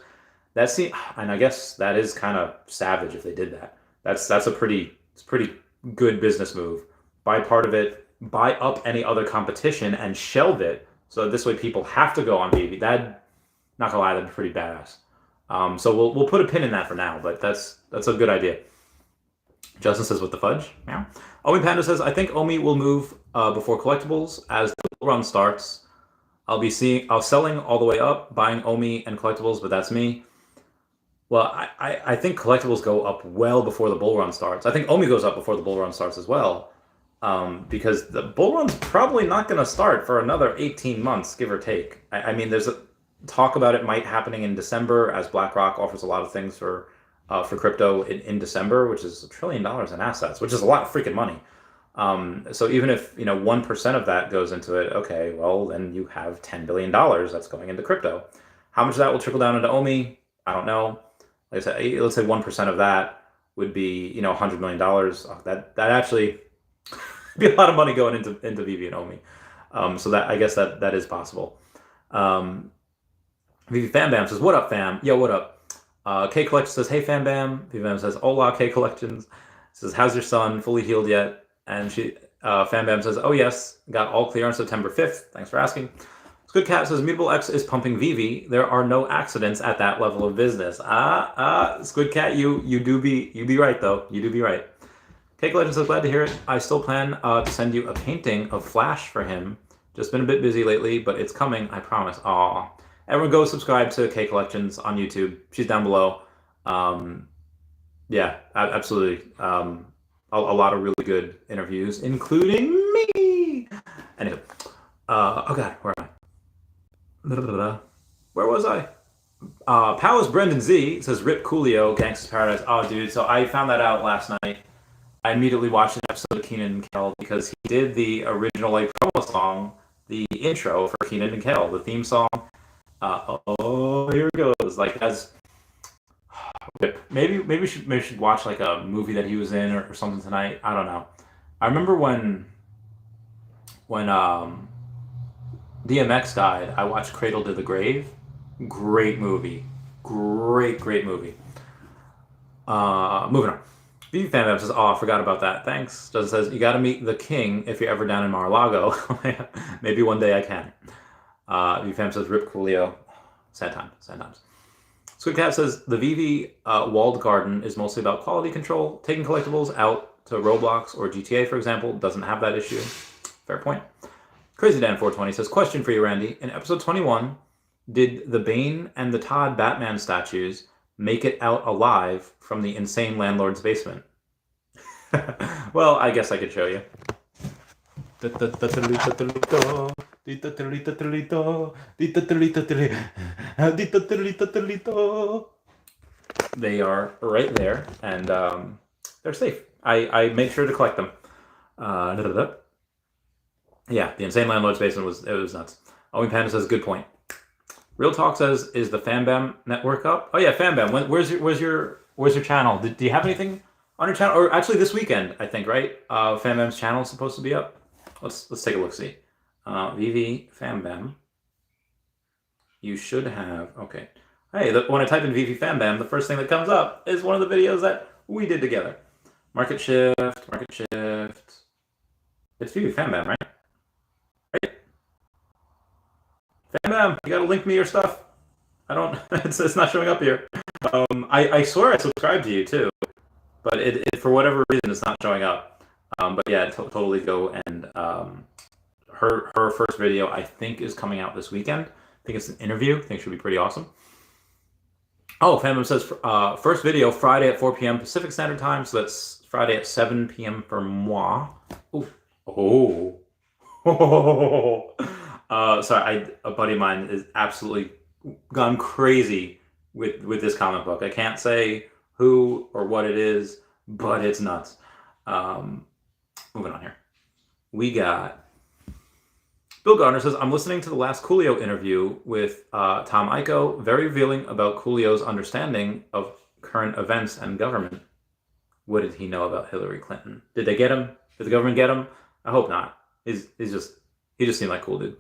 And I guess that is kind of savage if they did that. That's a pretty good business move. Buy part of it, buy up any other competition, and shelve it. So this way people have to go on Vivi. Not gonna lie, that'd be pretty badass. So we'll put a pin in that for now, but that's a good idea. Justin says, "What the fudge?" Yeah. Omi Panda says, "I think Omi will move before collectibles as the bull run starts. I'll selling all the way up, buying Omi and collectibles, but that's me." Well, I think collectibles go up well before the bull run starts. I think Omi goes up before the bull run starts as well, because the bull run's probably not going to start for another 18 months, give or take. I mean, there's a talk about it might happening in December, as BlackRock offers a lot of things for crypto in December, which is $1 trillion in assets, which is a lot of freaking money. So even if 1% of that goes into it, okay, well then you have $10 billion that's going into crypto. How much of that will trickle down into Omi? I don't know. Like I said, let's say 1% of that would be $100 million. Oh, that actually be a lot of money going into Vivi and Omi. So that, I guess that is possible. Vivi Fam Bam says, "What up, fam?" Yo, what up? K Collection says, "Hey, Fam Bam." Vivi Bam says, "Hola, K Collections." Says, "How's your son? Fully healed yet?" And Fam Bam says, "Oh yes, got all clear on September 5th. Thanks for asking." Squid Cat says Mutable X is pumping Vivi. There are no accidents at that level of business. Squid Cat, you be right though. You do be right. Cake Legend says glad to hear it. I still plan to send you a painting of Flash for him. Just been a bit busy lately, but it's coming. I promise. Aw. Everyone go subscribe to K Collections on YouTube. She's down below. Yeah, absolutely. A lot of really good interviews, including me. Anyway, oh god, where am I? Where was I? Palace Brendan Z says Rip Coolio, Gangsta's Paradise. Oh, dude, so I found that out last night. I immediately watched an episode of Kenan and Kel because he did the original like promo song, the intro for Kenan and Kel, the theme song. Here it goes. Like as maybe we should watch like a movie that he was in or something tonight. I don't know. I remember when DMX died, I watched Cradle to the Grave. Great movie. Great movie. Moving on. Vivi Fan says, oh, I forgot about that. Thanks. Justin says, you got to meet the king if you're ever down in Mar-a-Lago. Maybe one day I can. Vivi Fan says, Rip Coolio. Sad times. Squid Cat says, the Vivi walled garden is mostly about quality control. Taking collectibles out to Roblox or GTA, for example, doesn't have that issue. Fair point. Crazy Dan 420 says, question for you, Randy. In episode 21, did the Bane and the Todd Batman statues make it out alive from the insane landlord's basement? Well, I guess I could show you. They are right there, and they're safe. I make sure to collect them. Yeah, the insane landlord's basement was nuts. Owen Panda says, good point. Real Talk says, is the FanBam network up? Oh yeah, FanBam. Where's your channel? Do you have anything on your channel? Or actually this weekend, I think, right? FanBam's channel is supposed to be up. Let's take a look. See, Vivi FanBam. You should have. Okay. Hey, when I type in Vivi FanBam, the first thing that comes up is one of the videos that we did together. Market shift. It's Vivi FanBam, right? FanBam, you gotta link me your stuff. I don't. It's not showing up here. I swear I subscribed to you too, but it for whatever reason it's not showing up. But yeah, totally go and her first video I think is coming out this weekend. I think it's an interview. I think it should be pretty awesome. Oh, FanBam says first video Friday at 4 p.m. Pacific Standard Time, so that's Friday at 7 p.m. for moi. Ooh. Oh. Sorry, a buddy of mine is absolutely gone crazy with this comic book. I can't say who or what it is, but it's nuts. Moving on here. We got Bill Gardner says, I'm listening to the last Coolio interview with Tom Ico, very revealing about Coolio's understanding of current events and government. What did he know about Hillary Clinton? Did they get him? Did the government get him? I hope not. He just seemed like a cool dude.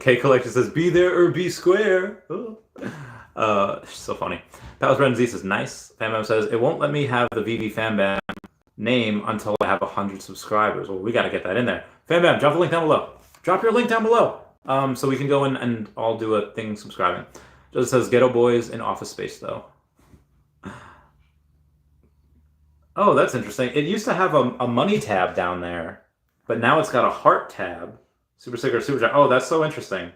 K Collector says, be there or be square. So funny. Palace Brendan Z says, nice. FanBam says, it won't let me have the Vivi FanBam name until I have 100 subscribers. Well, we got to get that in there. FanBam, drop a link down below. Drop your link down below so we can go in and all do a thing subscribing. Just says, ghetto boys in office space, though. Oh, that's interesting. It used to have a money tab down there, but now it's got a heart tab. Super sticker, super chat. Oh, that's so interesting.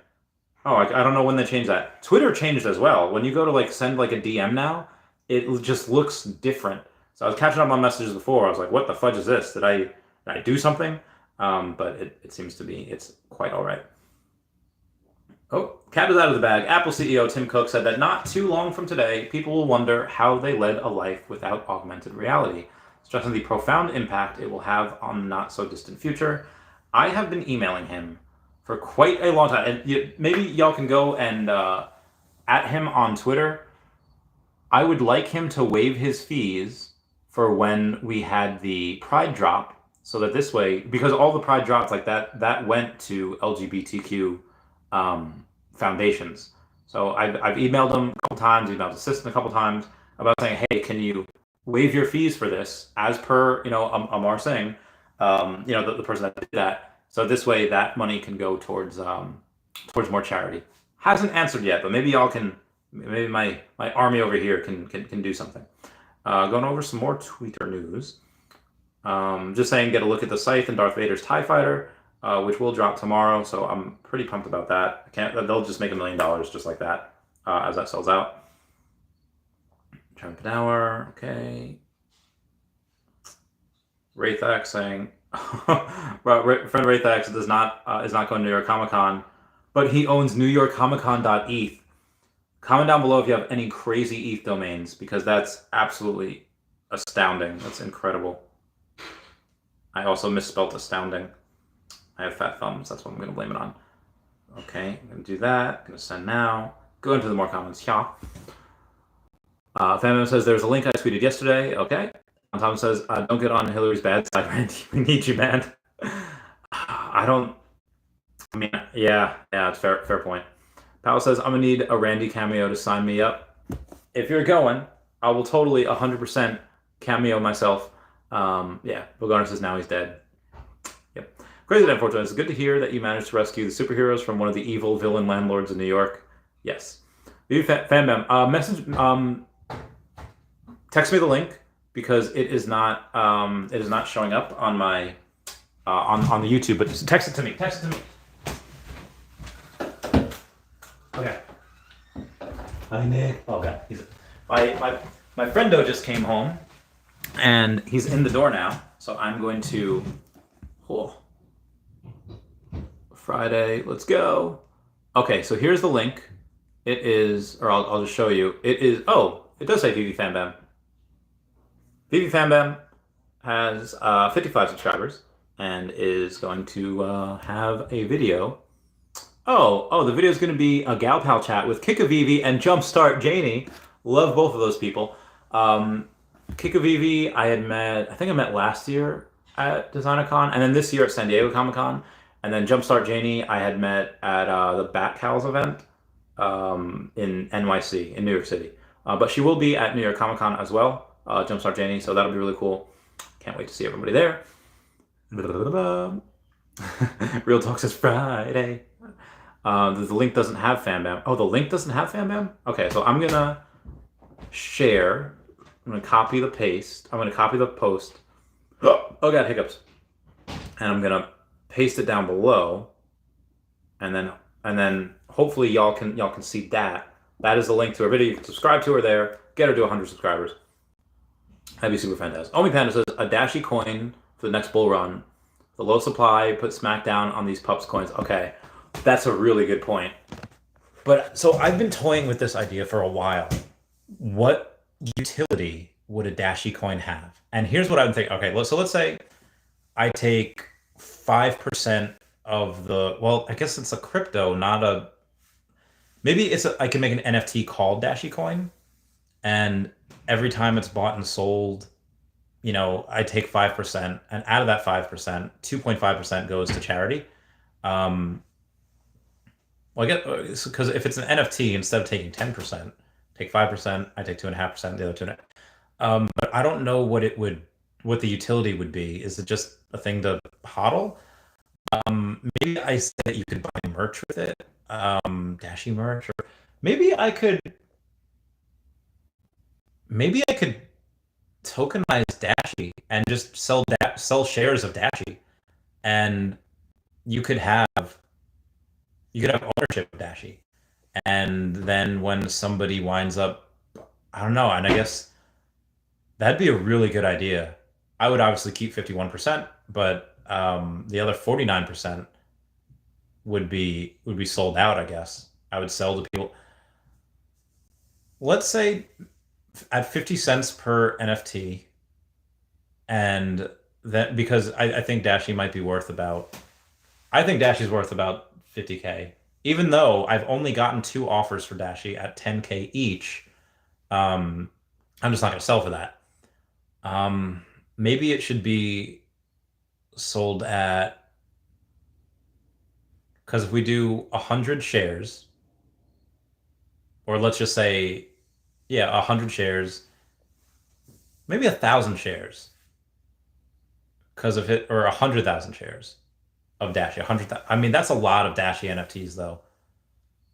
Oh, I don't know when they changed that. Twitter changed as well. When you go to like send like a DM now, it just looks different. So I was catching up on messages before. I was like, what the fudge is this? Did I do something? But it seems to be, it's quite all right. Oh, cat is out of the bag. Apple CEO Tim Cook said that not too long from today, people will wonder how they led a life without augmented reality, stressing the profound impact it will have on the not so distant future. I have been emailing him for quite a long time, and maybe y'all can go and at him on Twitter. I would like him to waive his fees for when we had the Pride drop, so that this way, because all the Pride drops like that went to LGBTQ foundations. So I've emailed him a couple times, emailed assistant a couple times about saying, hey, can you waive your fees for this as per Amar Singh. The person that did that. So this way that money can go towards towards more charity. Hasn't answered yet, but maybe y'all can. Maybe my army over here can do something. Going over some more Twitter news. Just saying, get a look at the Scythe and Darth Vader's TIE Fighter, which will drop tomorrow. So I'm pretty pumped about that. They'll just make $1 million just like that as that sells out. Jump an hour, okay. Wraithax saying, well, friend Wraithax is not going to New York Comic Con, but he owns NewYorkComicCon.eth. Comment down below if you have any crazy ETH domains, because that's absolutely astounding. That's incredible. I also misspelled astounding. I have fat thumbs. That's what I'm going to blame it on. Okay, I'm going to do that. I'm going to send now. Go into the more comments. Yeah. Family says there's a link I tweeted yesterday. Okay. Tom says, don't get on Hillary's bad side, Randy. We need you, man. Yeah, it's fair point. Powell says, I'm going to need a Randy cameo to sign me up. If you're going, I will totally 100% cameo myself. Yeah, Bogarner says now he's dead. Yep. Crazy that unfortunate. It's good to hear that you managed to rescue the superheroes from one of the evil villain landlords in New York. Yes. Fanbam, text me the link, because it is not showing up on my on the YouTube, but just text it to me. Okay. Hi, Nick. Okay. My friendo just came home, and he's in the door now. So I'm going to. Friday. Let's go. Okay. So here's the link. It is, or I'll just show you. It is. Oh, it does say Vivi Fanbam. Vivi Fanbam has 55 subscribers and is going to have a video. Oh, the video is going to be a Gal Pal chat with Vivi and Jumpstart Janie. Love both of those people. Vivi, I think I met last year at DesignerCon, and then this year at San Diego Comic Con. And then Jumpstart Janie, I had met at the Bat Cows event in NYC, in New York City. But she will be at New York Comic Con as well, Jumpstart Janie, so that'll be really cool. Can't wait to see everybody there. Real Talk says Friday. The link doesn't have Fanbam. Oh, the link doesn't have Fanbam? Okay, so I'm going to share. I'm going to copy the paste. I'm going to copy the post. Oh, God, hiccups. And I'm going to paste it down below. And then hopefully y'all can see that. That is the link to her video. You can subscribe to her there. Get her to 100 subscribers. That'd be super fantastic. Omi Panda says, a Dashi coin for the next bull run. The low supply, put smackdown on these pups coins. Okay. That's a really good point. But so I've been toying with this idea for a while. What utility would a Dashi coin have? And here's what I'm thinking. Okay, so let's say I take 5% of the, well, I guess it's a crypto, not a, maybe I can make an NFT called Dashi coin. And every time it's bought and sold, I take 5%, and out of that 5%, 2.5% goes to charity. Well, I guess because if it's an NFT, instead of taking 10%, take 5%, I take 2.5%, the other 2.5%. But I don't know what the utility would be. Is it just a thing to hodl? Maybe I said that you could buy merch with it, Dashi merch, or maybe I could tokenize Dashi and just sell shares of Dashi, and you could have ownership of Dashi, and then when somebody winds up, I don't know, and I guess that'd be a really good idea. I would obviously keep 51%, but the other 49% would be sold out. I guess I would sell to people. Let's say at 50 cents per NFT, and that, because I think Dashi might be worth about, I think Dashi's worth about 50K, even though I've only gotten 2 offers for Dashi at 10K each. I'm just not going to sell for that. Maybe it should be sold at, because if we do 100 shares, or let's just say, 100 shares, maybe 1,000 shares, because of it, or 100,000 shares of Dashi. 100,000. I mean, that's a lot of Dashi NFTs, though.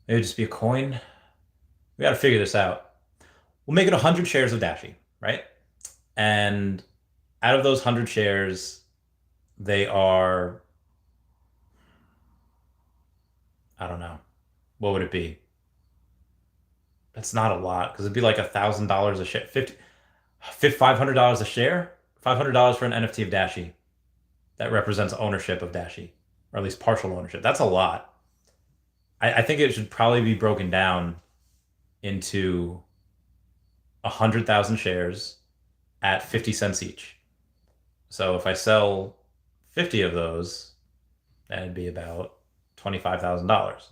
It would just be a coin. We got to figure this out. We'll make it 100 shares of Dashi, right? And out of those 100 shares, they are, I don't know, what would it be? That's not a lot because it'd be like $1,000 a share, $500 a share, $500 for an NFT of Dashi that represents ownership of Dashi, or at least partial ownership. That's a lot. I think it should probably be broken down into 100,000 shares at 50 cents each. So if I sell 50 of those, that'd be about $25,000.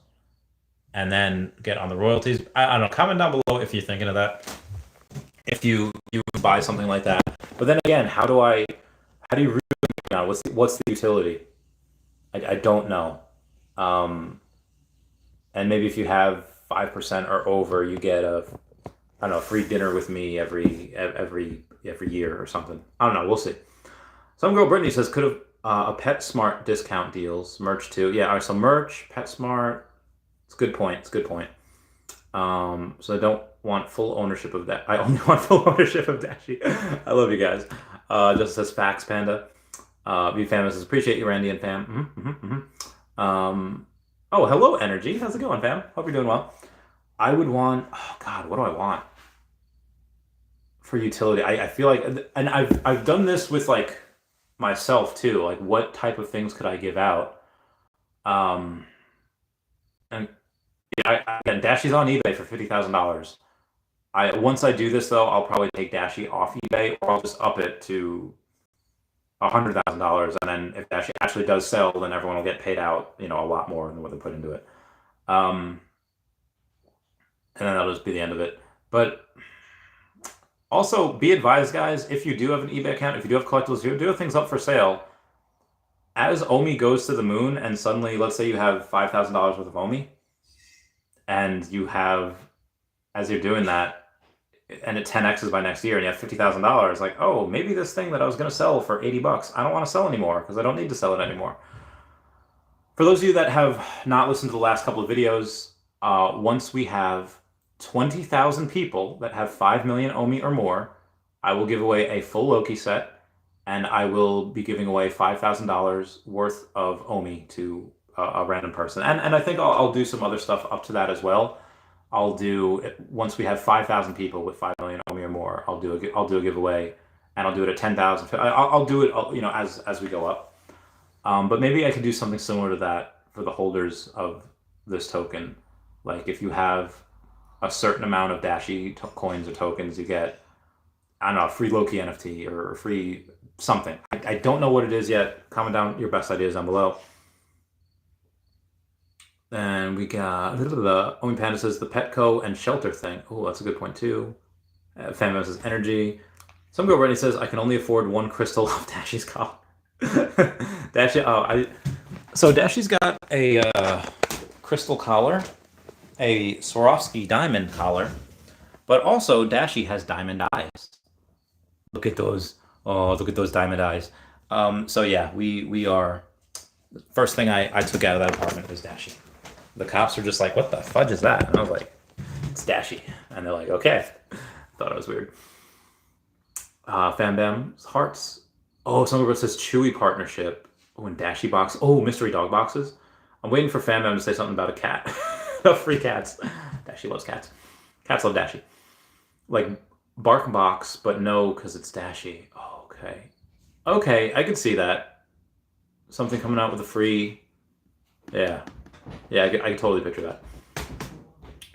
And then get on the royalties. I don't know. Comment down below if you're thinking of that. If you buy something like that. But then again, how do you really know? What's the utility? I don't know. And maybe if you have 5% or over, you get a I don't know, free dinner with me every year or something. I don't know. We'll see. Some girl Brittany says could have a PetSmart discount deals merch too. Yeah. All right. So merch, PetSmart. It's a good point. It's a good point. So I don't want full ownership of that. I only want full ownership of Dashi. I love you guys. Just says Fax Panda. Veve Fam says appreciate you, Randy and fam. Oh, hello, Energy. How's it going, fam? Hope you're doing well. I would want. Oh God, what do I want for utility? I feel like, and I've done this with like myself too. Like, what type of things could I give out? And yeah, again, Dashi's on eBay for $50,000. Once I do this though, I'll probably take Dashi off eBay, or I'll just up it to $100,000, and then if Dashi actually does sell, then everyone will get paid out, a lot more than what they put into it. And then that'll just be the end of it. But also, be advised, guys, if you do have an eBay account, if you do have collectibles, if you do have things up for sale, as Omi goes to the moon, and suddenly, let's say you have $5,000 worth of Omi, and you have, as you're doing that, and it 10x's by next year, and you have $50,000, like, oh, maybe this thing that I was going to sell for $80, I don't want to sell anymore because I don't need to sell it anymore. For those of you that have not listened to the last couple of videos, once we have 20,000 people that have 5 million Omi or more, I will give away a full Loki set, and I will be giving away $5,000 worth of Omi to a random person. And I think I'll do some other stuff up to that as well. I'll do, once we have 5,000 people with 5 million Omi or more, I'll do a giveaway, and I'll do it at 10,000. I'll do it, as we go up. But maybe I could do something similar to that for the holders of this token. Like if you have a certain amount of Dashi coins or tokens, you get, I don't know, a free Loki NFT or a free something. I don't know what it is yet. Comment down your best ideas down below. And we got the Omi Panda says the Petco and shelter thing. Oh, that's a good point too. Famous says energy. Some girl Rennie says I can only afford one crystal of Dashi's collar. Dashi, so Dashi's got a crystal collar, a Swarovski diamond collar, but also Dashi has diamond eyes. Look at those! Oh, look at those diamond eyes. So yeah, we are. The first thing I took out of that apartment was Dashi. The cops were just like, "What the fudge is that?" And I was like, "It's Dashi," and they're like, "Okay." Thought it was weird. Fam Bam's hearts. Oh, some of it says Chewy partnership. Oh, and Dashi box. Oh, mystery dog boxes. I'm waiting for Fam Bam to say something about a cat. About free cats. Dashi loves cats. Cats love Dashi. Like bark box, but no, because it's Dashi. Oh, okay. Okay, I could see that. Something coming out with a free. Yeah. Yeah, I could totally picture that.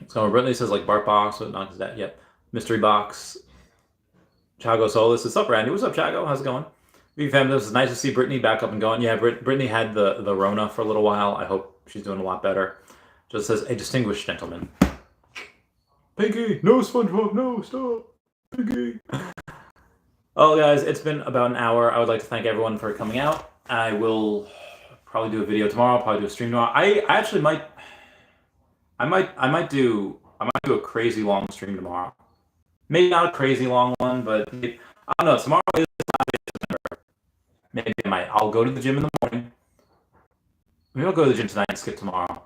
So Brittany says like bark box, but not that. Yep. Mystery box. Chago Solis. What's up, Randy? What's up, Chago? How's it going? Vivi Fam, this is nice to see Brittany back up and going. Yeah, Brittany had the Rona for a little while. I hope she's doing a lot better. Just says a distinguished gentleman. Pinky, no SpongeBob, no, stop. Pinky. Oh, guys, it's been about an hour. I would like to thank everyone for coming out. I will probably do a video tomorrow. I'll probably do a stream tomorrow. I actually might do a crazy long stream tomorrow. Maybe not a crazy long one, but maybe, I don't know. Tomorrow is December. Maybe I might. I'll go to the gym in the morning. Maybe I'll go to the gym tonight and skip tomorrow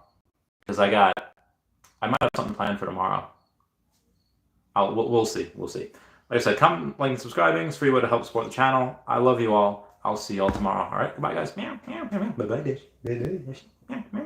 because I got I might have something planned for tomorrow. We'll see. We'll see. Like I said, comment, like, and subscribing. It's a free way to help support the channel. I love you all. I'll see you all tomorrow. All right. Goodbye, guys. Meow, meow, meow, meow. Bye-bye, Dash. Bye-bye, Dash. Meow, meow.